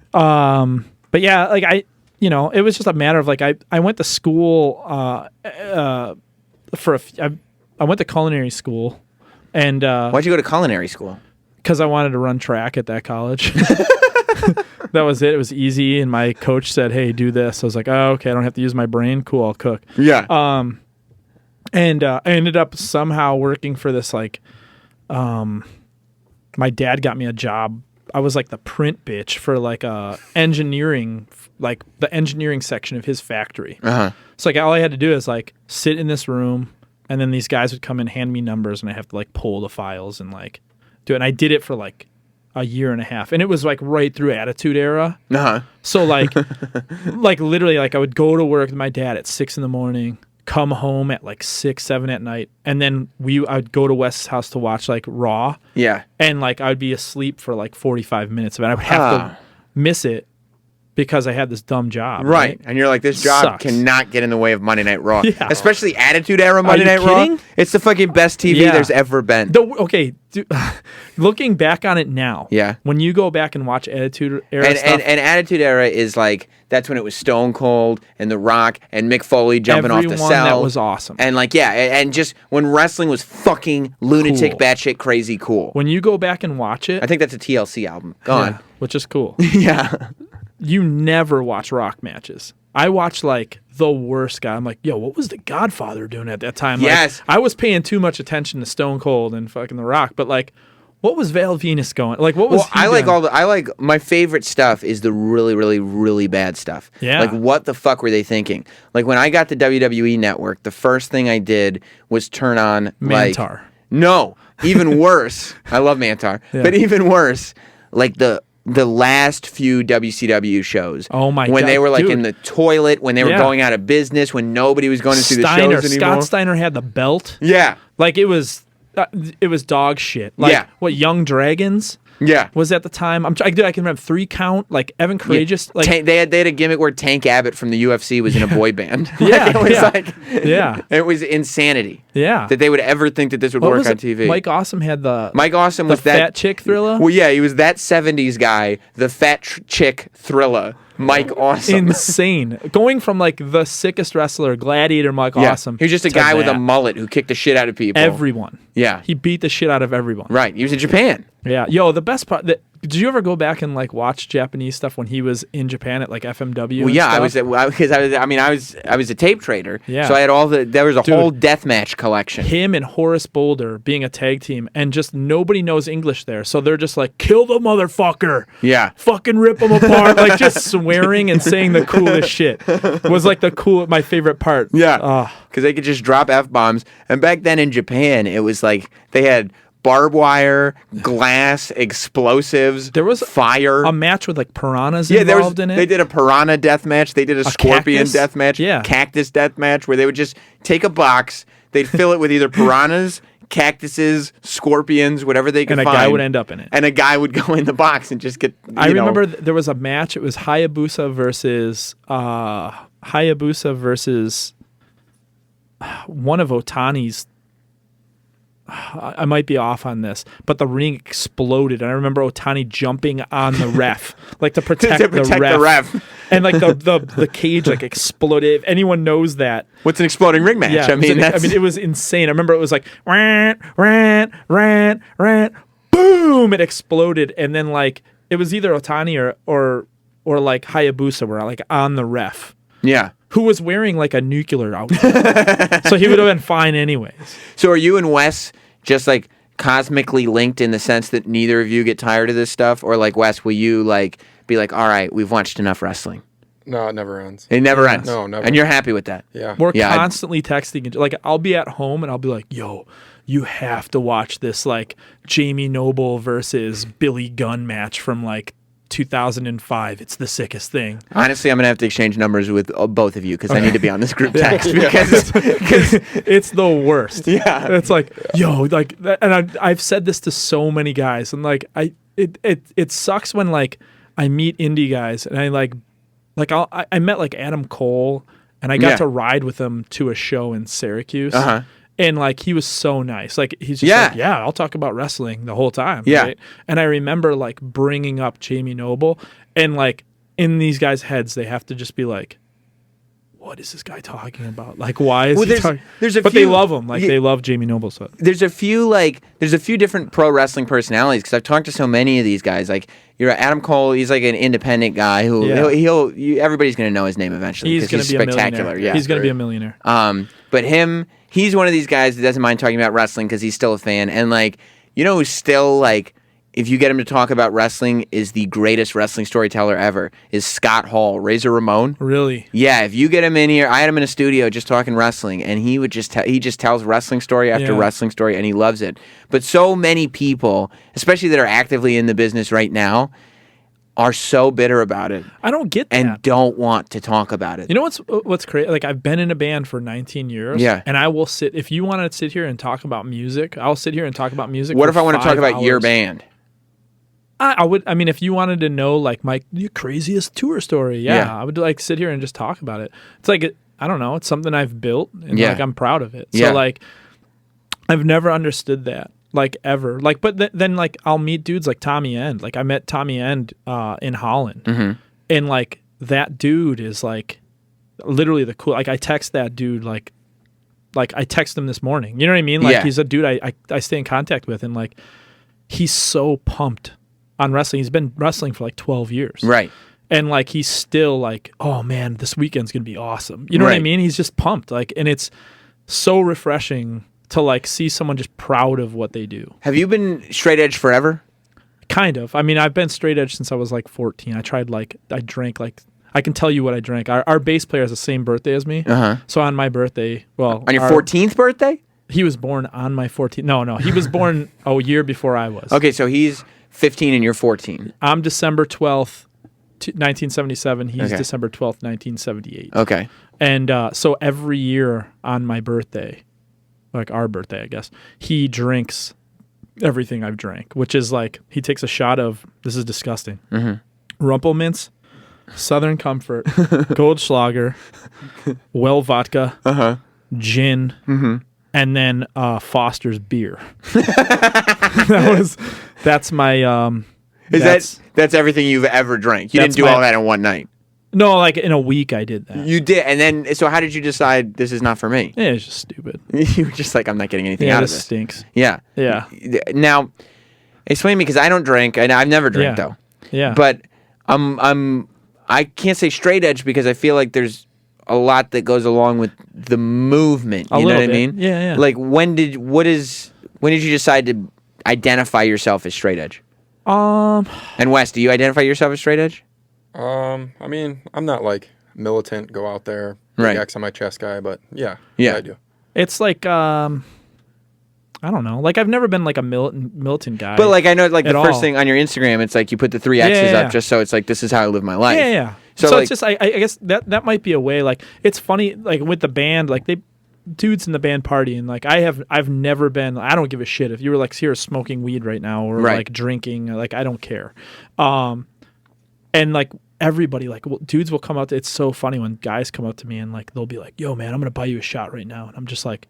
But yeah, like it was just a matter of like I went to school I went to culinary school, and Why'd you go to culinary school? because I wanted to run track at that college. That was it. It was easy, and my coach said, "Hey, do this." I was like, "Oh, okay. I don't have to use my brain. Cool, I'll cook." Yeah. And I ended up somehow working for this like, my dad got me a job. I was like the print bitch for like engineering, like the engineering section of his factory. Uh-huh. So like all I had to do is like sit in this room, and then these guys would come and hand me numbers, and I have to like pull the files and like do it. And I did it for like a year and a half, and it was like right through Attitude Era. Uh-huh. So like, like literally, like I would go to work with my dad at 6 a.m, come home at like 6, 7 at night, and then I'd go to Wes's house to watch like Raw. Yeah. And like I'd be asleep for like 45 minutes of it. I would have to miss it because I had this dumb job. Right. And you're like, this job Sucks. cannot get in the way of Monday Night Raw. Yeah. Especially Attitude Era Monday you Night Raw. kidding? It's the fucking best TV Yeah. there's ever been. Okay, dude, looking back on it now, Yeah. when you go back and watch Attitude Era and, stuff, and Attitude Era is like, that's when it was Stone Cold and The Rock and Mick Foley jumping off the everyone cell. that was awesome. And like, yeah, and just when wrestling was fucking lunatic, Cool. batshit crazy cool. When you go back and watch it, I think that's a TLC album. Go on. which is cool. Yeah. You never watch Rock matches. I watch like the worst guy. I'm like, yo, what was the Godfather doing at that time? Like, Yes. I was paying too much attention to Stone Cold and fucking The Rock, but like, what was Val Venus going? Like, what was? Well, I like my favorite stuff is the really, really, really bad stuff. Yeah. Like, what the fuck were they thinking? Like, when I got the WWE Network, the first thing I did was turn on Mantar. No, even worse. I love Mantar, Yeah. but even worse, like the last few WCW shows. Oh my when God, they were like dude. in the toilet, when they were Yeah. going out of business, when nobody was going to see the Steiner, shows anymore. Scott Steiner had the belt. Yeah, Like it was dog shit. Like Yeah. what Young Dragons yeah. was at the time. I can remember 3 Count. Like Evan Courageous. Like they had a gimmick where Tank Abbott from the UFC was in a boy band. Yeah, Like, it was yeah. like Yeah. it was insanity. yeah. That they would ever think that this would What work was on it? TV. Mike Awesome had the Mike Awesome was fat that chick Thriller. Well, yeah, he was that '70s guy, the fat chick Thriller. Mike Awesome. Insane. Going from like the sickest wrestler, Gladiator Mike Yeah. Awesome. He was just a to guy with a that. mullet who kicked the shit out of people. Everyone. Yeah. He beat the shit out of everyone. Right. He was in Japan. Yeah. Yo, the best part. Did you ever go back and like watch Japanese stuff when he was in Japan at like FMW? Well, and yeah, stuff? I was a tape trader. Yeah. So I had there was a Dude. whole deathmatch collection. Him and Horace Boulder being a tag team, and just nobody knows English there, so they're just like, kill the motherfucker. Yeah. Fucking rip him apart, like just swearing and saying the coolest shit. Was like my favorite part. Yeah. Because they could just drop F-bombs. And back then in Japan, it was like they had barbed wire, glass, explosives, There was fire. a match with like piranhas Yeah, involved in it. They did a piranha death match. They did a scorpion cactus? death match. Yeah. Cactus death match where they would just take a box, they'd fill it with either piranhas, cactuses, scorpions, whatever they could and a find. guy would end up in it. And a guy would go in the box and just get. I remember there was a match. It was Hayabusa versus one of Otani's. I might be off on this, but the ring exploded, and I remember Otani jumping on the ref, like to protect, the ref. and like the cage like exploded. If anyone knows that, What's an exploding ring match? yeah, I mean, it was insane. I remember it was like rant, boom, it exploded, and then like it was either Otani or like Hayabusa were like on the ref. Yeah. Who was wearing like a nuclear outfit. So he would have been fine anyways. So are you and Wes just like cosmically linked in the sense that neither of you get tired of this stuff? Or like, Wes, will you like be like, all right, we've watched enough wrestling? No, it never ends. It never ends. No, never. And you're happy with that? Yeah. We're Yeah, constantly texting. Like I'll be at home and I'll be like, yo, you have to watch this like Jamie Noble versus Billy Gunn match from like 2005. It's the sickest thing. Honestly, I'm going to have to exchange numbers with both of you because I need to be on this group text because It's the worst. Yeah. It's like, yo, like, and I've said this to so many guys, and like, it sucks when like I meet indie guys and I met like Adam Cole, and I got Yeah. to ride with him to a show in Syracuse. Uh-huh. And like he was so nice. Like he's just Yeah. like, yeah, I'll talk about wrestling the whole time. Yeah. Right? And I remember like bringing up Jamie Noble, and like in these guys' heads, they have to just be like, what is this guy talking about? Like, why is he talking? there's a But few, they love him. Like they love Jamie Noble. So there's a few different pro wrestling personalities because I've talked to so many of these guys. Like you're Adam Cole, he's like an independent guy who Yeah. everybody's gonna know his name eventually he's because going to he's be a spectacular. millionaire. Yeah, He's going to be a millionaire. But he's one of these guys that doesn't mind talking about wrestling because he's still a fan. And like, you know who's still like if you get him to talk about wrestling, is the greatest wrestling storyteller ever, is Scott Hall, Razor Ramon. Really? Yeah, if you get him in here, I had him in a studio just talking wrestling, and he would he just tells wrestling story after wrestling story, and he loves it. But so many people, especially that are actively in the business right now, are so bitter about it. I don't get that. And don't want to talk about it. You know what's crazy? Like, I've been in a band for 19 years. Yeah. And I will sit, if you want to sit here and talk about music, I'll sit here and talk about music. What for if I want to talk 5 about your hours. band? I would, I mean, if you wanted to know like your craziest tour story, Yeah. I would like sit here and just talk about it. It's like, I don't know, it's something I've built and Yeah. like I'm proud of it. Yeah. So like, I've never understood that. Like ever, like, but then like I'll meet dudes like Tommy End. Like I met Tommy End in Holland, and like that dude is like literally the cool. Like I text that dude like I text him this morning. You know what I mean? Like he's a dude I stay in contact with, and like he's so pumped on wrestling. He's been wrestling for like 12 years, Right. and like he's still like, oh man, this weekend's gonna be awesome. You know what I Right. mean? He's just pumped. Like, and it's so refreshing to like see someone just proud of what they do. Have you been straight edge forever? Kind of. I mean, I've been straight edge since I was like 14. I drank like, I can tell you what I drank. Our bass player has the same birthday as me. Uh-huh. So on my birthday, well, On your 14th birthday? he was born on my 14th. No, he was born a year before I was. Okay, so he's 15 and you're 14. I'm December 12th, 1977. He's Okay. December 12th, 1978. Okay. And so every year on my birthday, like our birthday, I guess, he drinks everything I've drank, which is like he takes a shot of, this is disgusting, Rumpelmints, Southern Comfort, Goldschlager, Well vodka, gin, and then Foster's beer. That's my That's everything you've ever drank. You That's didn't do all my- that in one night. no, like in a week I did that. You did, and then so how did you decide this is not for me? Yeah, it's just stupid. You were just like, I'm not getting anything Yeah, out of this this. stinks. Yeah. Yeah. Now, explain to me because I don't drink, and I've never drank Yeah. though. Yeah. But I can't say straight edge because I feel like there's a lot that goes along with the movement. You know little what I bit. mean? Yeah, yeah. Like when did you decide to identify yourself as straight edge? And Wes, do you identify yourself as straight edge? I mean, I'm not like militant, go out there, Right. big X on my chest guy, but yeah, Yeah. I do. It's like I don't know. Like I've never been like a militant guy. But like I know, like the at first all. thing on your Instagram, it's like you put the 3 X's Yeah. up just so it's like this is how I live my life. Yeah. So, So like, it's just I guess that might be a way. Like it's funny. Like with the band, like dudes in the band party, and like I've never been. I don't give a shit if you were like here smoking weed right now or Right. like drinking. Like I don't care. And like everybody, like dudes will come up. It's so funny when guys come up to me and like they'll be like, "Yo, man, I'm gonna buy you a shot right now," and I'm just like,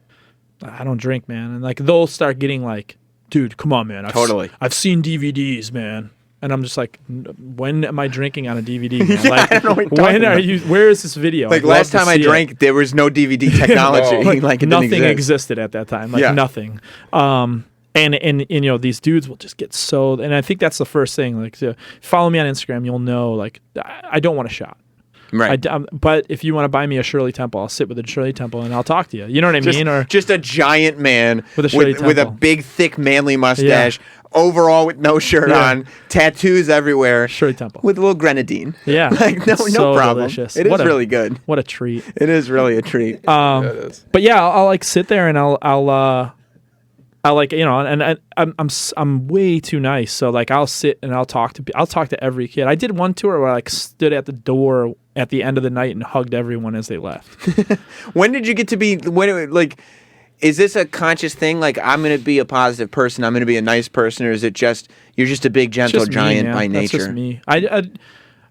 I don't drink, man. And like they'll start getting like, dude, come on, man. Totally. I've seen DVDs, man. And I'm just like, when am I drinking on a DVD? Man? Like, I don't know what you're when talking are about. you? Where is this video? like I'd love last to time I see it. drank, there was no DVD technology. No. like it Nothing didn't exist. existed at that time. Like Yeah. nothing. And you know these dudes will just get so. And I think that's the first thing. Like, follow me on Instagram, you'll know. Like, I don't want a shot. Right. But if you want to buy me a Shirley Temple, I'll sit with a Shirley Temple and I'll talk to you. You know what I mean? Or just a giant man With a Shirley with a Temple. big, thick, manly mustache, overall with no shirt Yeah. on, tattoos everywhere, Shirley Temple. with a little grenadine. Yeah. like no So problem. delicious. It is What a- really good. What a treat. It is really a treat. Yeah, it is. But yeah, I'll like sit there and I'll like, you know, and I'm way too nice. So like I'll sit and I'll talk to every kid. I did one tour where I like stood at the door at the end of the night and hugged everyone as they left. When did you get to be like? Is this a conscious thing? Like I'm going to be a positive person. I'm going to be a nice person, or is it just you're just a big gentle Just me, giant man. by That's nature? just me. And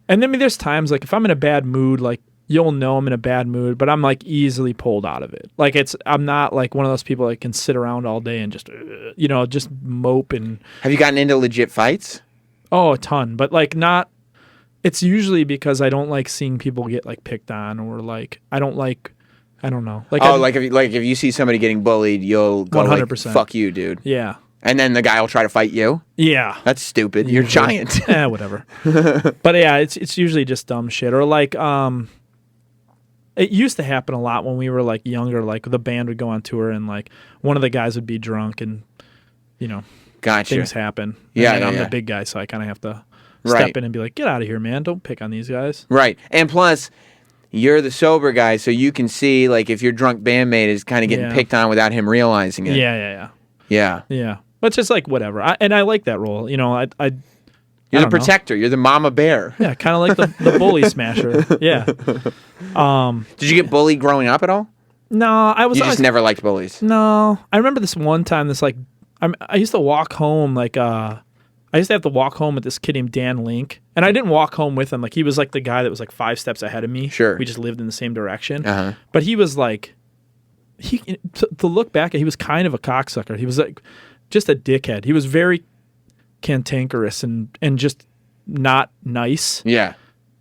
I mean, there's times like if I'm in a bad mood, like you'll know I'm in a bad mood, but I'm like easily pulled out of it. Like I'm not like one of those people that can sit around all day and just, you know, just mope and Have you gotten into legit fights? a ton, but like not. It's usually because I don't like seeing people get like picked on or like I don't know. Like If you see somebody getting bullied, you'll go 100%. like, "Fuck you, dude," yeah. and then the guy will try to fight you. Yeah. That's stupid. You're giant. Whatever. But yeah, it's usually just dumb shit. Or like it used to happen a lot when we were like younger, like the band would go on tour and like one of the guys would be drunk and you know Gotcha. things happen. Yeah, and yeah, I'm yeah. the big guy, so I kind of have to Right. step in and be like, get out of here, man. Don't pick on these guys. Right. And plus, you're the sober guy, so you can see, like, if your drunk bandmate is kind of getting Yeah. picked on without him realizing it. Yeah. Yeah. But it's just like whatever. I like that role. You know, I You're the don't know. protector. You're the mama bear. Yeah, kind of like the bully smasher. Yeah. Did you get bullied growing up at all? No, I was You just always, never liked bullies. No, I remember this one time. This like, I used to walk home like I used to have to walk home with this kid named Dan Link, and I didn't walk home with him. Like he was like the guy that was like 5 steps ahead of me. Sure. We just lived in the same direction. Uh-huh. But he was like, to look back, he was kind of a cocksucker. He was like just a dickhead. He was very cantankerous and just not nice Yeah.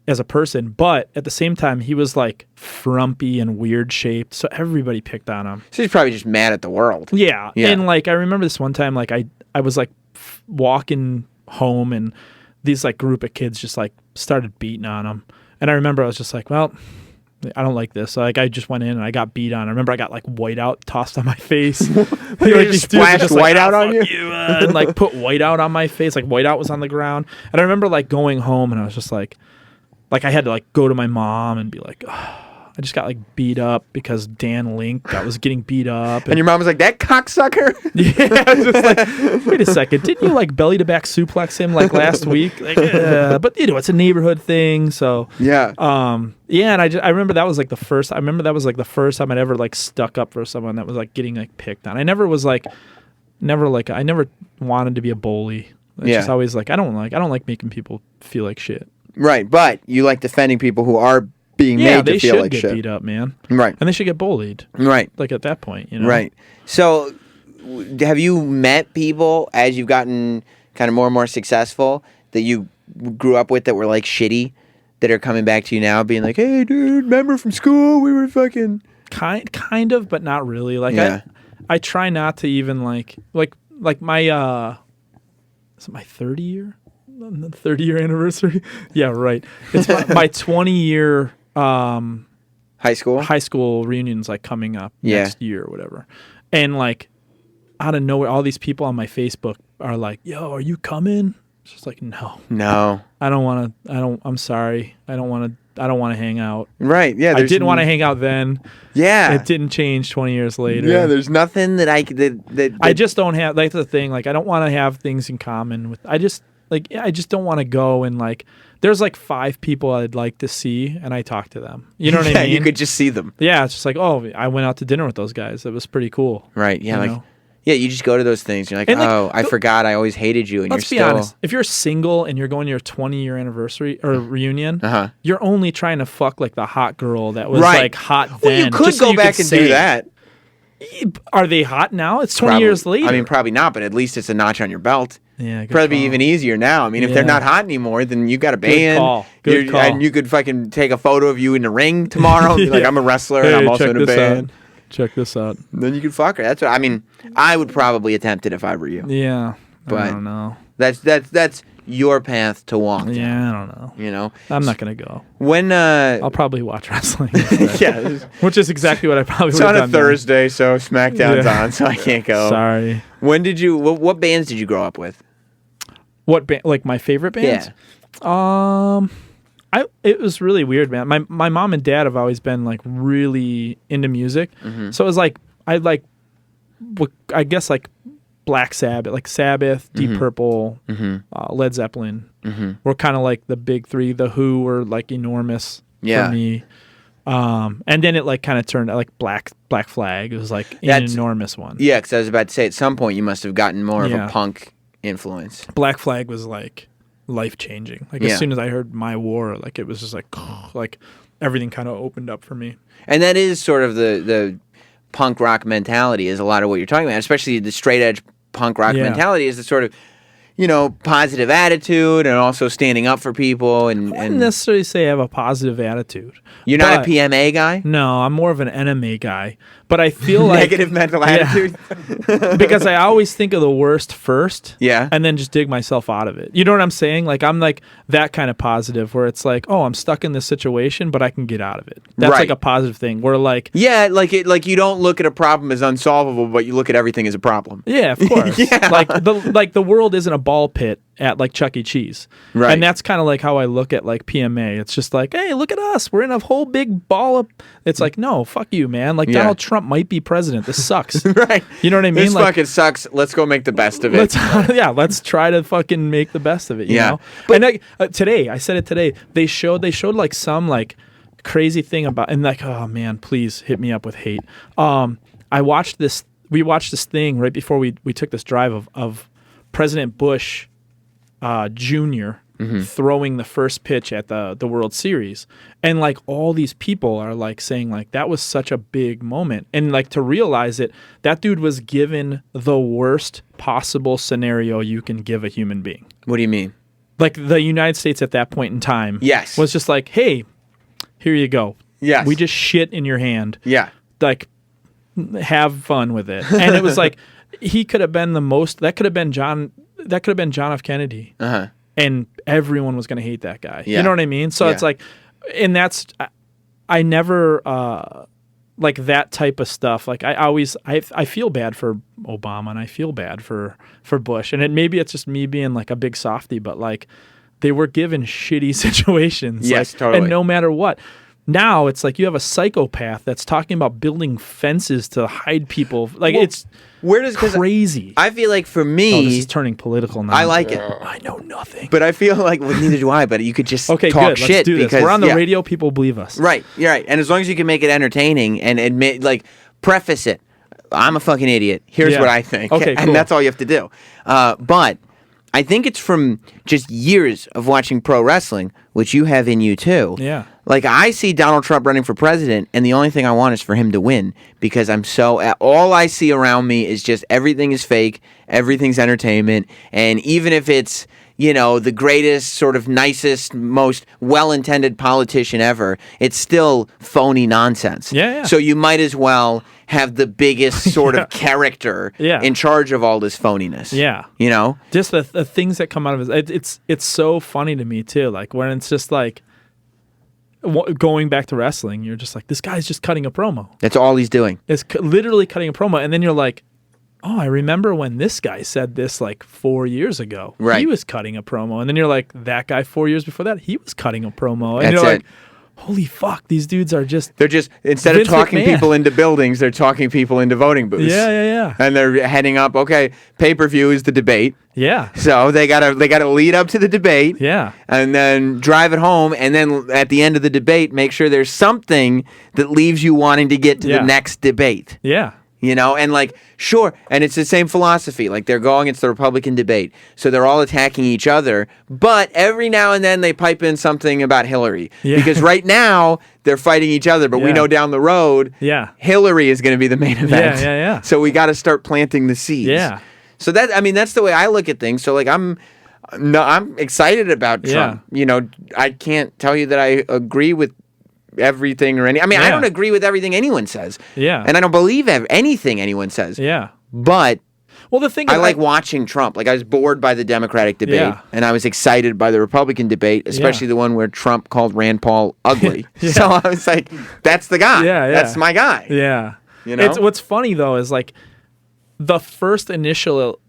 as a person, but at the same time he was like frumpy and weird shaped, so everybody picked on him. So he's probably just mad at the world. Yeah. Yeah. And like I remember this one time, like I was like walking home and these like group of kids just like started beating on him, and I remember I was just like, well, I don't like this. So, like I just went in and I got beat on. I remember I got like whiteout tossed on my face. You just splashed whiteout on you? And like put whiteout on my face. Like whiteout was on the ground. And I remember like going home and I was just like I had to like go to my mom and be like, oh, I just got like beat up because Dan Link was getting beat up. And your mom was like, that cocksucker? Yeah, I was just like, wait a second, didn't you like belly to back suplex him like last week? Like, but you know, it's a neighborhood thing, so Yeah. yeah. And I remember that was like the first. I remember that was like the first time I'd ever like stuck up for someone that was like getting like picked on. I never wanted to be a bully. It's Yeah. just always like I don't like making people feel like shit. Right. But you like defending people who are being Yeah, made they to feel should like get shit. beat up, man, Right. and they should get bullied. Right. Like at that point, you know. Right. So, have you met people as you've gotten kind of more and more successful that you grew up with that were like shitty that are coming back to you now being like, hey, dude, remember from school we were fucking... Kind of, but not really. Like Yeah. I try not to even like my is it my 30-year? The 30-year anniversary? Yeah, right. It's my 20-year High school? high school reunion's like coming up Yeah. next year or whatever. And like out of nowhere, all these people on my Facebook are like, "Yo, are you coming?" It's just like, no, No. I don't want to. I'm sorry. I don't want to hang out. Right. Yeah. I didn't want to hang out then. Yeah. It didn't change 20 years later. Yeah. There's nothing that I could... That I just don't have, like, the thing. Like, I don't want to have things in common with. I just don't want to go and like. There's like 5 people I'd like to see, and I talk to them. You know what I mean? you could just see them. Yeah, it's just like, oh, I went out to dinner with those guys. It was pretty cool. Right. Yeah. You Like... know? Yeah, you just go to those things. You're like, And, like, oh, I forgot I always hated you, and Let's you're be still... honest. If you're single and you're going to your 20-year anniversary or reunion, Uh-huh. you're only trying to fuck like the hot girl that was Right. like hot Well, then. you could just so go you back could and say, do that. Are they hot now? It's 20 Probably. years later. I mean, probably not, but at least it's a notch on your belt. yeah, good Probably be call. even easier now. I mean, if they're Yeah. not hot anymore, then you got a band. call. Good call. And you could fucking take a photo of you in the ring tomorrow and be like, Yeah. I'm a wrestler Hey, and I'm also check in a this band. out. Check this out. Then you could fuck her. That's what I mean. I would probably attempt it if I were you. Yeah, But- I don't know. That's your path to walk. down, Yeah, I don't know. You know, I'm not gonna go. when I'll probably watch wrestling. instead. yeah, Which is exactly what I probably it's would on have a done. then. Thursday, so SmackDown's Yeah. on, so I can't go. Sorry. When did you? What bands did you grow up with? What band? Like my favorite bands? It was really weird, man. My mom and dad have always been like really into music, so it was like I guess like Black Sabbath, like Sabbath, Deep Purple, Led Zeppelin. Were kind of like the big 3. The Who were like enormous Yeah. for me. And then it like kind of turned out like Black Flag. It was like an That's- enormous one. Yeah, because I was about to say at some point you must have gotten more of Yeah. a punk influence. Black Flag was like life changing. Like Yeah. as soon as I heard My War, like it was just like everything kind of opened up for me. And that is sort of the punk rock mentality is a lot of what you're talking about, especially the straight edge punk rock Yeah. mentality is the sort of positive attitude and also standing up for people. I wouldn't And necessarily say I have a positive attitude. you're not a but- PMA guy? No, I'm more of an NMA guy. But I feel like Negative mental attitude? because I always think of the worst first, Yeah. and then just dig myself out of it. You know what I'm saying? Like I'm like that kind of positive where it's like, oh, I'm stuck in this situation, but I can get out of it. That's Right. like a positive thing. Where like, Yeah, like you don't look at a problem as unsolvable, but you look at everything as a problem. yeah, of course. Yeah. Like the world isn't a ball pit at like Chuck E. Cheese, Right. And that's kind of like how I look at like PMA. It's just like, hey, look at us. We're in a whole big ball of. It's like, no, fuck you, man. Like Yeah. Donald Trump might be president. This sucks. Right. You know what I mean? This Like, fucking sucks. Let's go make the best of it. let's try to fucking make the best of it. You Yeah. know. But and like, today, I said it today. They showed like some like crazy thing about, and like, oh man, please hit me up with hate. I watched this. We watched this thing right before we took this drive of President Bush Jr. Throwing the first pitch at the World Series, and like all these people are like saying like that was such a big moment, and like to realize it, that dude was given the worst possible scenario you can give a human being. What do you mean? Like the United States at that point in time, Yes. was just like, hey, here you go. Yes. We just shit in your hand. Yeah. Like, have fun with it. And it was like he could have been the most. That could have been John. That could have been John F. Kennedy. Uh-huh. And everyone was going to hate that guy. Yeah. You know what I mean? So Yeah. it's like, and that's, I never, like that type of stuff. Like I feel bad for Obama and I feel bad for Bush. And maybe it's just me being like a big softy, but like they were given shitty situations. Yes, like, totally. And no matter what. Now it's like you have a psychopath that's talking about building fences to hide people. Like it's Where does 'cause crazy. I feel like for Oh, this me, is turning political now. I like it. I know nothing. But I feel like, well, neither do I, but you could just Okay, talk good. shit Let's do this. because We're on the yeah. radio. People believe us. Right, you're right. And as long as you can make it entertaining and admit, like, preface it, I'm a fucking idiot. Here's Yeah. what I think. Okay, And cool. that's all you have to do. But I think it's from just years of watching pro wrestling, which you have in you too. Yeah. Like, I see Donald Trump running for president, and the only thing I want is for him to win because I'm so. All I see around me is just everything is fake, everything's entertainment, and even if it's, the greatest, sort of nicest, most well-intended politician ever, it's still phony nonsense. Yeah. So you might as well have the biggest sort Yeah. of character Yeah. in charge of all this phoniness. Yeah. Just the things that come out of it. It's so funny to me too. Like when it's just like going back to wrestling, you're just like, this guy's just cutting a promo. That's all he's doing. It's literally cutting a promo, and then you're like, oh, I remember when this guy said this like 4 years ago. Right. He was cutting a promo, and then you're like, that guy 4 years before that, he was cutting a promo, and That's you're it. like, holy fuck, these dudes are just They're just, instead Vince of talking McMahon. people into buildings, they're talking people into voting booths. yeah. And they're heading up, okay, pay-per-view is the debate. Yeah. So they gotta lead up to the debate. Yeah. And then drive it home, and then at the end of the debate, make sure there's something that leaves you wanting to get to Yeah. the next debate. Yeah. And like, sure, and it's the same philosophy. Like, they're going, it's the Republican debate. So they're all attacking each other, but every now and then they pipe in something about Hillary. Yeah. Because right now, they're fighting each other, but we Yeah. know down the road, Yeah. Hillary is going to be the main event. Yeah. So we got to start planting the seeds. Yeah. So that's the way I look at things. So like, I'm excited about Trump. I can't tell you that I agree with everything or any. I mean, I Yeah. don't agree with everything anyone says. Yeah. And I don't believe anything anyone says. Yeah. But Well, the thing I is, like watching Trump. Like, I was bored by the Democratic debate, Yeah. and I was excited by the Republican debate, especially the one where Trump called Rand Paul ugly. Yeah. So I was like, that's the guy. Yeah. That's my guy. Yeah. It's what's funny though is like the first initial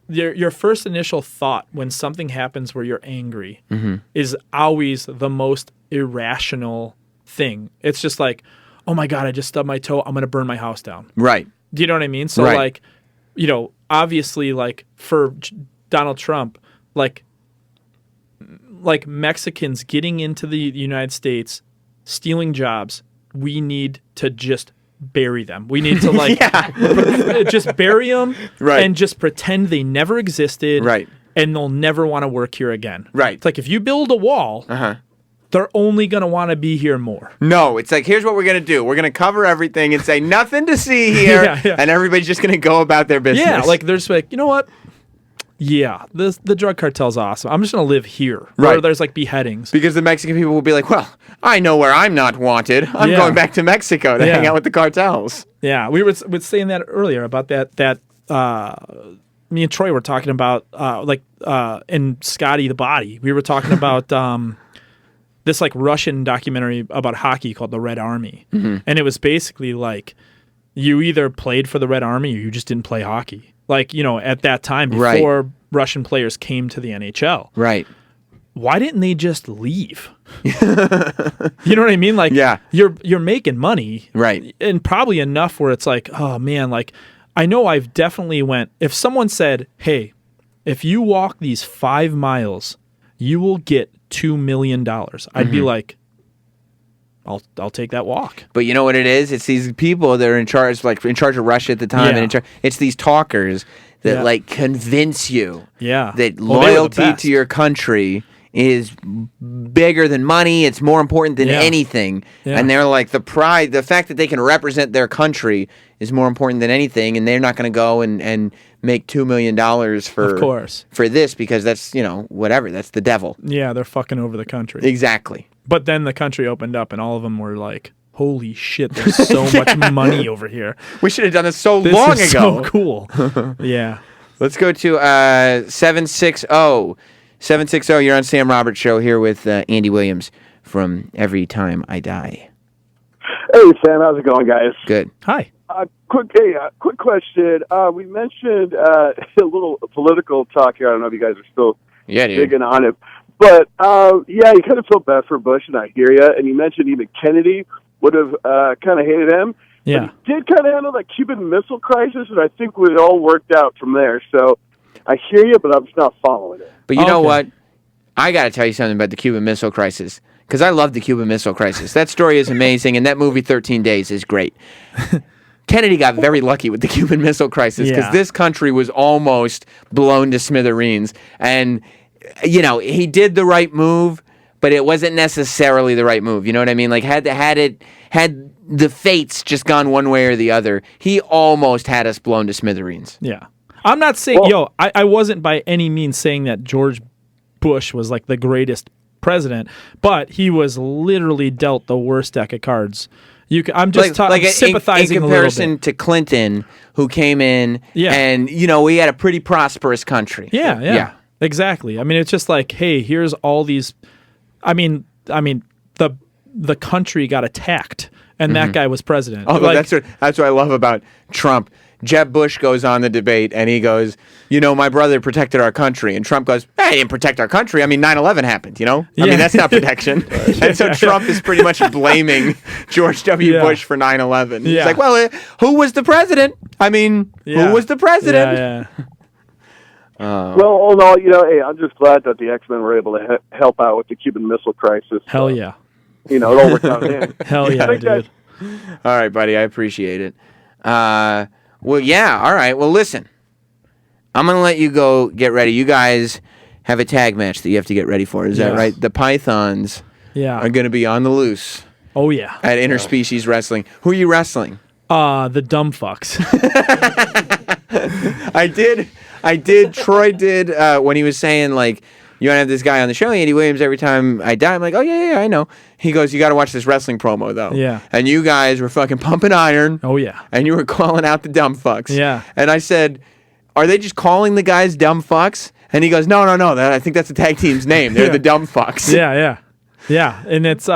your first initial thought when something happens where you're angry is always the most irrational thing. It's just like, oh my God, I just stubbed my toe. I'm going to burn my house down. Right. Do you know what I mean? So Right. like, obviously like for Donald Trump, like Mexicans getting into the United States, stealing jobs, we need to just bury them. We need to like just bury them Right. and just pretend they never existed. Right. And they'll never want to work here again. Right. It's like if you build a wall, they're only going to want to be here more. No, it's like, here's what we're going to do. We're going to cover everything and say nothing to see here, Yeah. and everybody's just going to go about their business. Yeah, like there's like, you know what? Yeah, the drug cartel's awesome. I'm just gonna live here, Right. where there's like beheadings. Because the Mexican people will be like, well, I know where I'm not wanted. I'm Yeah. going back to Mexico to hang Yeah. out with the cartels. Yeah, we were saying that earlier about that. Me and Troy were talking about and Scotty the Body. We were talking about this like Russian documentary about hockey called The Red Army, and it was basically like you either played for the Red Army or you just didn't play hockey. Like, at that time before Russian players came to the NHL. Right. Why didn't they just leave? You know what I mean? Like, Yeah. you're making money, Right. and probably enough where it's like, oh man, like I know I've definitely went. If someone said, "Hey, if you walk these 5 miles, you will get $2 million," I'd be like, I'll take that walk. But you know what it is? It's these people that are in charge of Russia at the time, Yeah. and it's these talkers that Yeah. like convince you Yeah. that Well, they were the loyalty best. to your country is bigger than money. It's more important than Yeah. anything. Yeah. And they're like, the fact that they can represent their country is more important than anything. And they're not going to go and make $2 million Of course. for this because that's, whatever. That's the devil. Yeah, they're fucking over the country. Exactly. But then the country opened up, and all of them were like, "Holy shit, there's so much money over here. We should have done this so This long is ago. so cool." Yeah. Let's go to 760. 760, you're on Sam Roberts Show here with Andy Williams from Every Time I Die. Hey, Sam, how's it going, guys? Good. Hi. Quick question. We mentioned a little political talk here. I don't know if you guys are still Yeah, dude. digging on it. But, you kind of feel bad for Bush, and I hear you. And you mentioned even Kennedy would have kind of hated him. Yeah. But he did kind of handle that Cuban Missile Crisis, and I think it all worked out from there. So I hear you, but I'm just not following it. But you know Okay. what? I got to tell you something about the Cuban Missile Crisis because I love the Cuban Missile Crisis. That story is amazing, and that movie 13 Days is great. Kennedy got very lucky with the Cuban Missile Crisis because Yeah. this country was almost blown to smithereens. And, he did the right move, but it wasn't necessarily the right move. You know what I mean? Like, had the fates just gone one way or the other, he almost had us blown to smithereens. Yeah. I'm not saying, I wasn't by any means saying that George Bush was like the greatest president, but he was literally dealt the worst deck of cards. I'm just sympathizing in a comparison little bit. to Clinton, who came in Yeah. and, we had a pretty prosperous country. Yeah. Exactly. I mean, it's just like, hey, here's all these. I mean, the country got attacked, and that guy was president. Although that's what I love about Trump. Jeb Bush goes on the debate, and he goes, my brother protected our country. And Trump goes, I didn't protect our country. I mean, 9/11 happened, I mean, that's not protection. And so Trump is pretty much blaming George W. Bush for 9/11. He's like, well, who was the president? I mean, who was the president? Yeah. Well, all in all, hey, I'm just glad that the X-Men were able to help out with the Cuban Missile Crisis. Hell yeah. It all worked out in the end. Hell yeah, Thanks, guys. dude. All right, buddy. I appreciate it. Well, yeah. All right. Well, listen. I'm going to let you go get ready. You guys have a tag match that you have to get ready for. Is that Yes. right? The Pythons Yeah. are going to be on the loose Oh yeah. at Interspecies Wrestling. Who are you wrestling? The dumb fucks. I did. Troy did when he was saying, like, you want to have this guy on the show, Andy Williams, every time I die. I'm like, oh, yeah, I know. He goes, you got to watch this wrestling promo, though. Yeah. And you guys were fucking pumping iron. Oh yeah. And you were calling out the dumb fucks. Yeah. And I said, are they just calling the guys dumb fucks? And he goes, no. I think that's the tag team's name. They're the dumb fucks. Yeah. And it's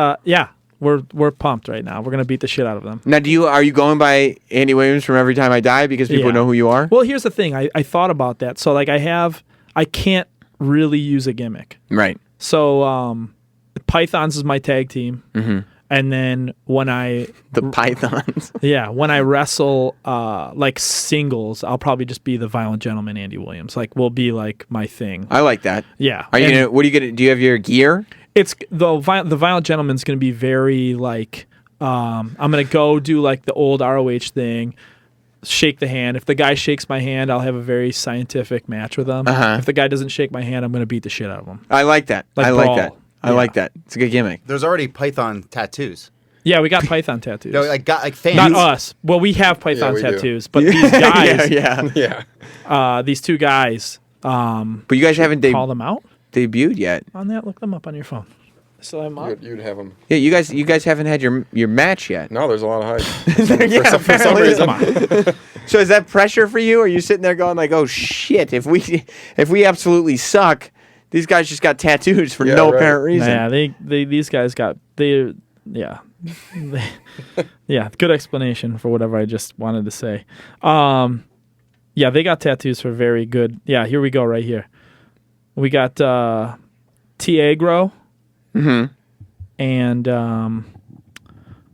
we're pumped right now. We're gonna beat the shit out of them. Now, are you going by Andy Williams from Every Time I Die because people Yeah. know who you are? Well, here's the thing. I thought about that. So like I can't really use a gimmick. Right. So Pythons is my tag team. Mm-hmm. And then when The Pythons. when I wrestle like singles, I'll probably just be the Violent Gentleman Andy Williams. Like will be like my thing. I like that. Yeah. Are you And gonna? What are you gonna? Do you have your gear? It's the Violent Gentleman's going to be very like I'm going to go do like the old ROH thing, shake the hand. If the guy shakes my hand, I'll have a very scientific match with him. Uh-huh. If the guy doesn't shake my hand, I'm going to beat the shit out of him. I like that. Like I like brawl. that. I Yeah. like that. It's a good gimmick. There's already Python tattoos. Yeah, we got Python tattoos. No, like fans. Not us. Well, we have Python we do. tattoos, but these guys, yeah. Yeah. these two guys, But you guys haven't Call them out debuted yet. on that. Look them up on your phone. So I'm up. You'd have them. Yeah, you guys haven't had your match yet. No, there's a lot of hype. Yeah, for some apparently. reason. So is that pressure for you? Are you sitting there going like, "Oh shit, if we absolutely suck, these guys just got tattoos for Yeah, no right. apparent reason." Yeah, these guys got yeah, good explanation for whatever I just wanted to say. Yeah, they got tattoos for very good. Yeah, here we go right here. We got Tiagro and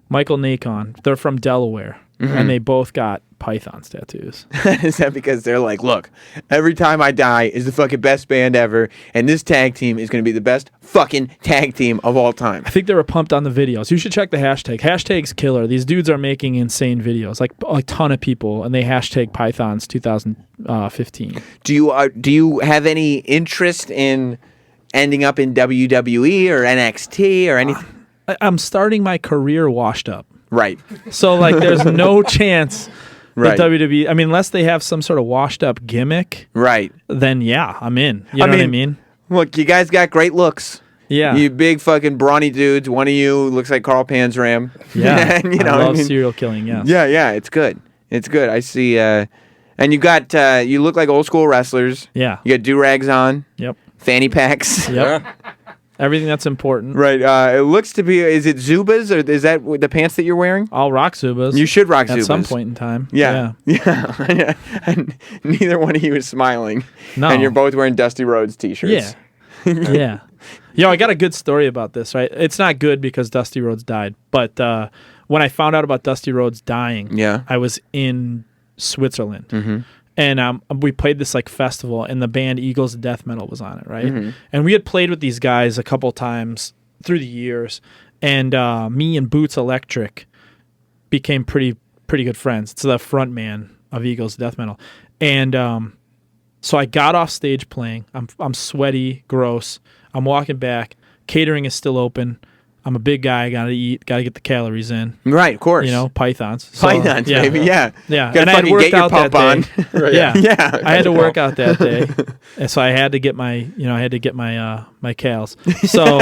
Michael Nacon. They're from Delaware, and they both got pythons tattoos. Is that because they're like, look, every time I die is the fucking best band ever, and this tag team is going to be the best fucking tag team of all time? I think they were pumped on the videos. You should check the hashtag. Hashtag's killer. These dudes are making insane videos, like a ton of people, and they hashtag Pythons 2015. Do you have any interest in ending up in WWE or NXT or anything? I'm starting my career washed up. Right. So, like, there's no chance Right. that WWE, I mean, unless they have some sort of washed up gimmick, Right. then yeah, I'm in. You know what I mean? Look, you guys got great looks. Yeah. You big fucking brawny dudes. One of you looks like Carl Panzram. Yeah. And, I love serial killing, yes. Yeah, it's good. It's good. I see. And you got, you look like old school wrestlers. Yeah. You got do-rags on. Yep. Fanny packs. Yep. Everything that's important. Right. It looks to be, is it Zubas or is that the pants that you're wearing? I'll rock Zubas. You should rock Zubas. At some point in time. Yeah. And neither one of you is smiling. No. And you're both wearing Dusty Rhodes t-shirts. Yeah. Yeah. Yo, I got a good story about this, right? It's not good because Dusty Rhodes died, but when I found out about Dusty Rhodes dying, I was in Switzerland. Mm-hmm. And we played this like festival, and the band Eagles of Death Metal was on it, right? And we had played with these guys a couple times through the years, and me and Boots Electric became pretty good friends. It's the front man of Eagles of Death Metal, and so I got off stage playing. I'm sweaty, gross. I'm walking back. Catering is still open. I'm a big guy. I gotta eat. Gotta get the calories in. Right, of course. You know, pythons. So, Pythons, yeah. baby. Yeah. Yeah. Gotta And I had fucking worked get your out that pump day. on. Right, Yeah. Yeah. I had to work out that day, and so I had to get my my cals. So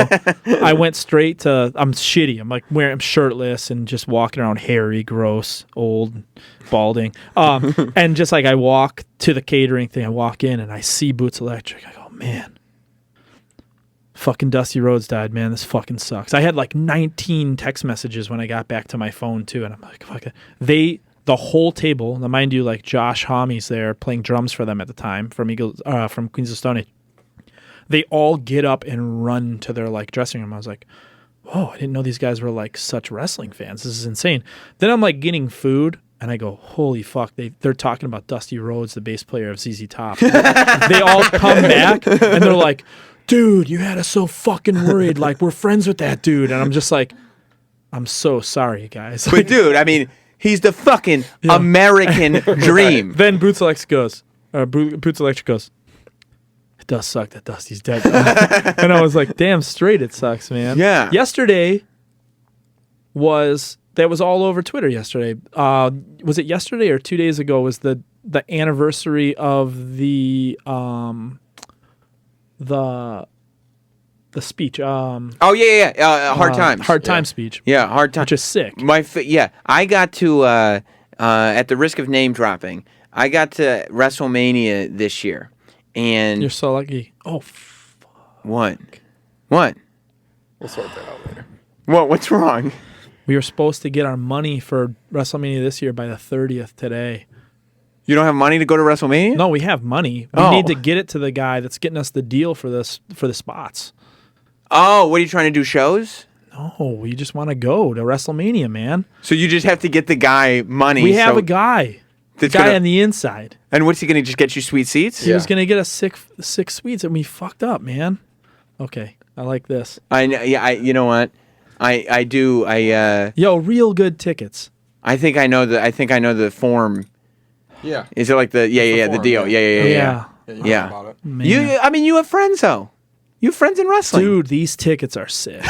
I went straight to. I'm shitty. I'm shirtless and just walking around, hairy, gross, old, balding. And just like I walk to the catering thing, I walk in and I see Boots Electric. I go, man. Fucking Dusty Rhodes died, man. This fucking sucks. I had like 19 text messages when I got back to my phone too, and I'm like, fuck it. The whole table, now mind you, like Josh Homme's there playing drums for them at the time from Queens of Stone Age. They all get up and run to their like dressing room. I was like, whoa, I didn't know these guys were like such wrestling fans. This is insane. Then I'm like getting food, and I go, holy fuck, they're talking about Dusty Rhodes, the bass player of ZZ Top. They all come back, and they're like, dude, you had us so fucking worried. Like, we're friends with that dude. And I'm just like, I'm so sorry, guys. But dude, I mean, he's the fucking American dream. Then Boots Electric goes, it does suck that Dusty's dead. And I was like, damn straight it sucks, man. Yeah. Yesterday that was all over Twitter yesterday. Was it yesterday or 2 days ago was the anniversary of the speech. Hard Times. Hard Times speech. Yeah, Hard Times. Which is sick. I got to, at the risk of name dropping, I got to WrestleMania this year. And you're so lucky. Oh, What? We'll sort that out later. What's wrong? We were supposed to get our money for WrestleMania this year by the 30th today. You don't have money to go to WrestleMania? No, we have money. We need to get it to the guy that's getting us the deal for the spots. Oh, what are you trying to do, shows? No, we just want to go to WrestleMania, man. So you just have to get the guy money. We have a guy. The guy on the inside. And what's he going to just get you sweet seats? He was going to get us six suites, and we fucked up, man. Okay, I like this. You know what? I do. Yo, real good tickets. I think I know the form. Yeah. Is it like the the deal? Yeah. You know about it. Man. You have friends though. You have friends in wrestling. Dude, these tickets are sick.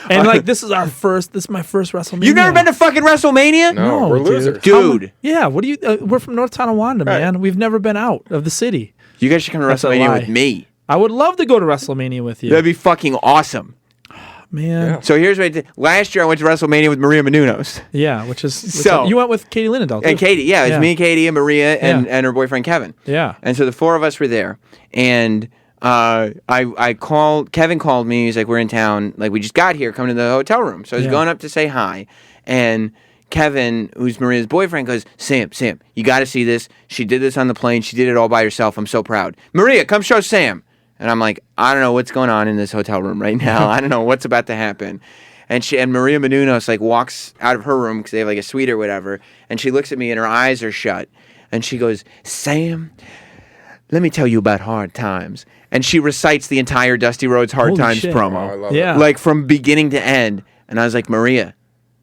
And like this is my first WrestleMania. You've never been to fucking WrestleMania? No, we're losers. Dude. Yeah, what do you we're from North Tonawanda, man. We've never been out of the city. You guys should come to That's a WrestleMania lie. with me. I would love to go to WrestleMania with you. That'd be fucking awesome. Man. Yeah. So here's what I did. Last year I went to WrestleMania with Maria Menounos. Yeah, which So- you went with Katie Linendahl, too. And Katie, yeah, it was me and Katie and Maria and, Yeah. and her boyfriend Kevin. Yeah. And so the four of us were there. And I called, Kevin called me. He's like, we're in town. Like, we just got here, come to the hotel room. So I was Yeah. going up to say hi. And Kevin, who's Maria's boyfriend, goes, Sam, you got to see this. She did this on the plane. She did it all by herself. I'm so proud. Maria, come show Sam. And I'm like, I don't know what's going on in this hotel room right now. I don't know what's about to happen. And Maria Menounos like walks out of her room because they have like a suite or whatever. And she looks at me and her eyes are shut. And she goes, Sam, let me tell you about Hard Times. And she recites the entire Dusty Rhodes Hard Holy Times shit. promo. Oh, I love Yeah. Like from beginning to end. And I was like, Maria,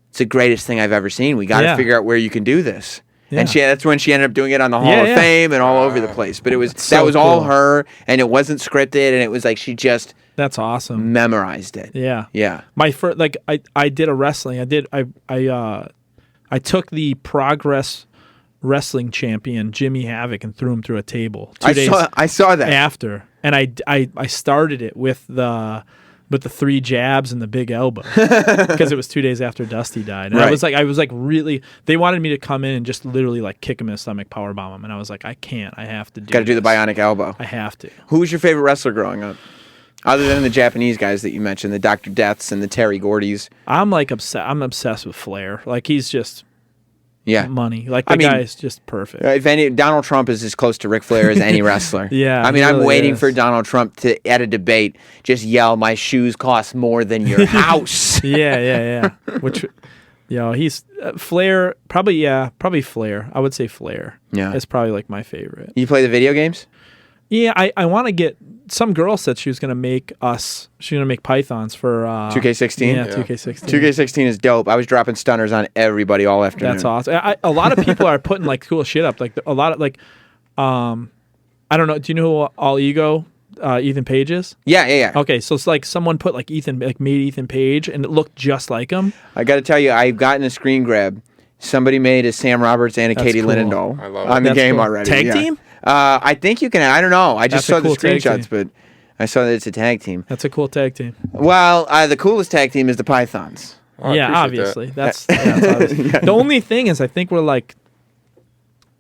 it's the greatest thing I've ever seen. We got to Yeah. figure out where you can do this. Yeah. And that's when she ended up doing it on the Hall Yeah, of yeah. Fame and all over the place. But that so was all cool. her, and it wasn't scripted, and it was like she just That's awesome. memorized it. Yeah. Yeah. My first, like, I did a wrestling. I took the Progress wrestling champion Jimmy Havoc and threw him through a table 2 days I saw that. after, and I started it with the 3 jabs and the big elbow because it was 2 days after Dusty died. And Right. I was like really. They wanted me to come in and just literally like kick him in the stomach, powerbomb him, and I was like, I can't. I have to do. Got to do the this. bionic elbow. I have to. Who was your favorite wrestler growing up? Other than the Japanese guys that you mentioned, the Dr. Deaths and the Terry Gordys. I'm like I'm obsessed with Flair. Like he's just Yeah. money. Like I the mean, guy is just perfect. If any, Donald Trump is as close to Ric Flair as any wrestler. Yeah, I mean, he I'm really waiting is. for Donald Trump to, at a debate, just yell, "My shoes cost more than your house." Yeah. Which, he's Flair. Probably Flair. I would say Flair. Yeah. It's probably like my favorite. You play the video games? Yeah, I want to get. Some girl said she was gonna make pythons for 2K16? Yeah, Yeah. 2K16. 2K16 is dope. I was dropping stunners on everybody all afternoon. That's awesome. A lot of people are putting like cool shit up. Like a lot of like, I don't know. Do you know who All Ego Ethan Page is? Yeah. Okay, so it's like someone put like made Ethan Page and it looked just like him. I got to tell you, I've gotten a screen grab. Somebody made a Sam Roberts and a That's Katie cool. Linendahl I love it. on the That's game cool. already. Tag yeah. team? I think you can. I don't know. I just That's a saw cool the tag screenshots, team. but I saw that it's a tag team. That's a cool tag team. Well, the coolest tag team is the Pythons. Oh, I Yeah, appreciate obviously. that. That's obvious. The only thing is, I think we're like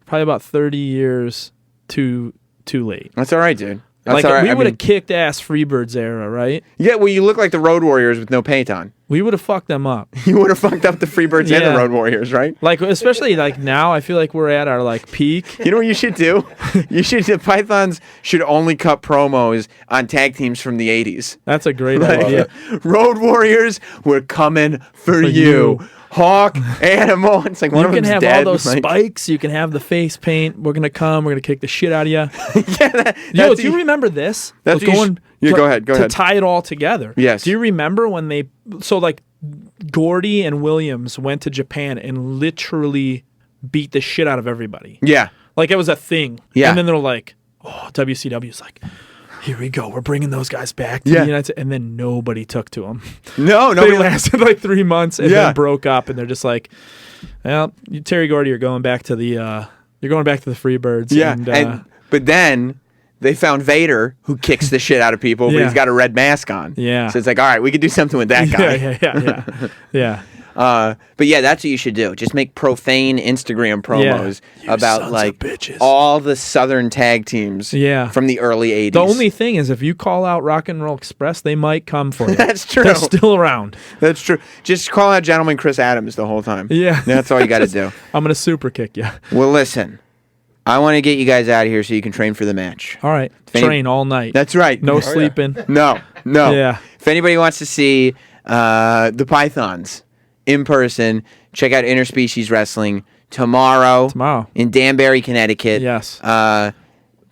probably about 30 years too late. That's all right, dude. That's Like all right. we I would have mean, kicked ass Freebirds era, right? yeah, well, you look like the Road Warriors with no paint on. We would have fucked them up. You would have fucked up the Freebirds and Yeah. the Road Warriors, right? Like especially like now, I feel like we're at our like peak. You know what you should do? The Pythons should only cut promos on tag teams from the 80s. That's a great Like, idea. Road Warriors, we're coming for you. Hawk, Animal. It's like one You of can them's have dead. all those Like, spikes. You can have the face paint. We're gonna come. We're gonna kick the shit out of you. yeah, Yo, do you remember this? that's what you going. yeah, go ahead. Go to ahead. tie it all together. Yes. Do you remember when they like Gordy and Williams went to Japan and literally beat the shit out of everybody? Yeah. Like it was a thing. Yeah. And then they're like, oh, WCW's like, here we go. We're bringing those guys back to Yeah. the United States. And then nobody took to them. No, They nobody. lasted like 3 months and Yeah. then broke up. And they're just like, well, you, Terry Gordy, you're going back to the Freebirds. Yeah. And, But then they found Vader, who kicks the shit out of people, but Yeah. he's got a red mask on. Yeah. So it's like, all right, we could do something with that guy. Yeah. But yeah, that's what you should do. Just make profane Instagram promos You about sons like of bitches. all the Southern tag teams Yeah. from the early 80s. The only thing is, if you call out Rock and Roll Express, they might come for you. That's true. They're still around. That's true. Just call out Gentleman Chris Adams the whole time. Yeah. That's all you got to do. I'm going to super kick you. Well, listen, I want to get you guys out of here so you can train for the match. All right. Any- Train all night. That's right. No yeah. sleeping. No. Yeah. If anybody wants to see the Pythons in person, check out Interspecies Wrestling tomorrow in Danbury, Connecticut. Yes. People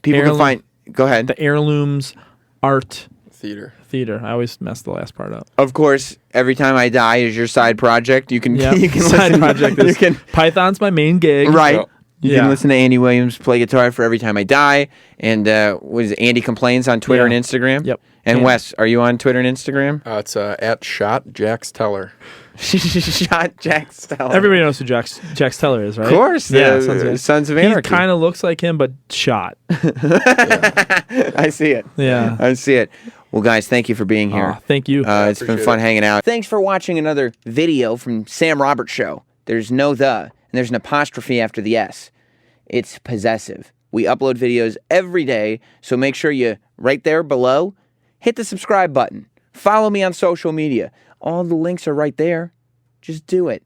can Heirloom- find. Go ahead. The Heirlooms Art Theater. I always mess the last part up. Of course, Every Time I Die is your side project. You can Yeah. you can Side listen. project You is can Python's my main gig. right. Yep. You Yeah. can listen to Andy Williams play guitar for Every Time I Die, and what is it, Andy Complains on Twitter Yeah. and Instagram. Yep. And Yeah. Wes, are you on Twitter and Instagram? It's at Shot Jax Teller. Shot Jack Steller. Everybody knows who Jack Steller is, right? Of course. Yeah, Sons of He Anarchy. kind of looks like him, but shot. I see it. Yeah. I see it. Well, guys, thank you for being here. Aw, thank you. It's been fun hanging out. Thanks for watching another video from Sam Roberts Show. There's no the, and there's an apostrophe after the S. It's possessive. We upload videos every day, so make sure you, right there below, hit the subscribe button. Follow me on social media. All the links are right there. Just do it.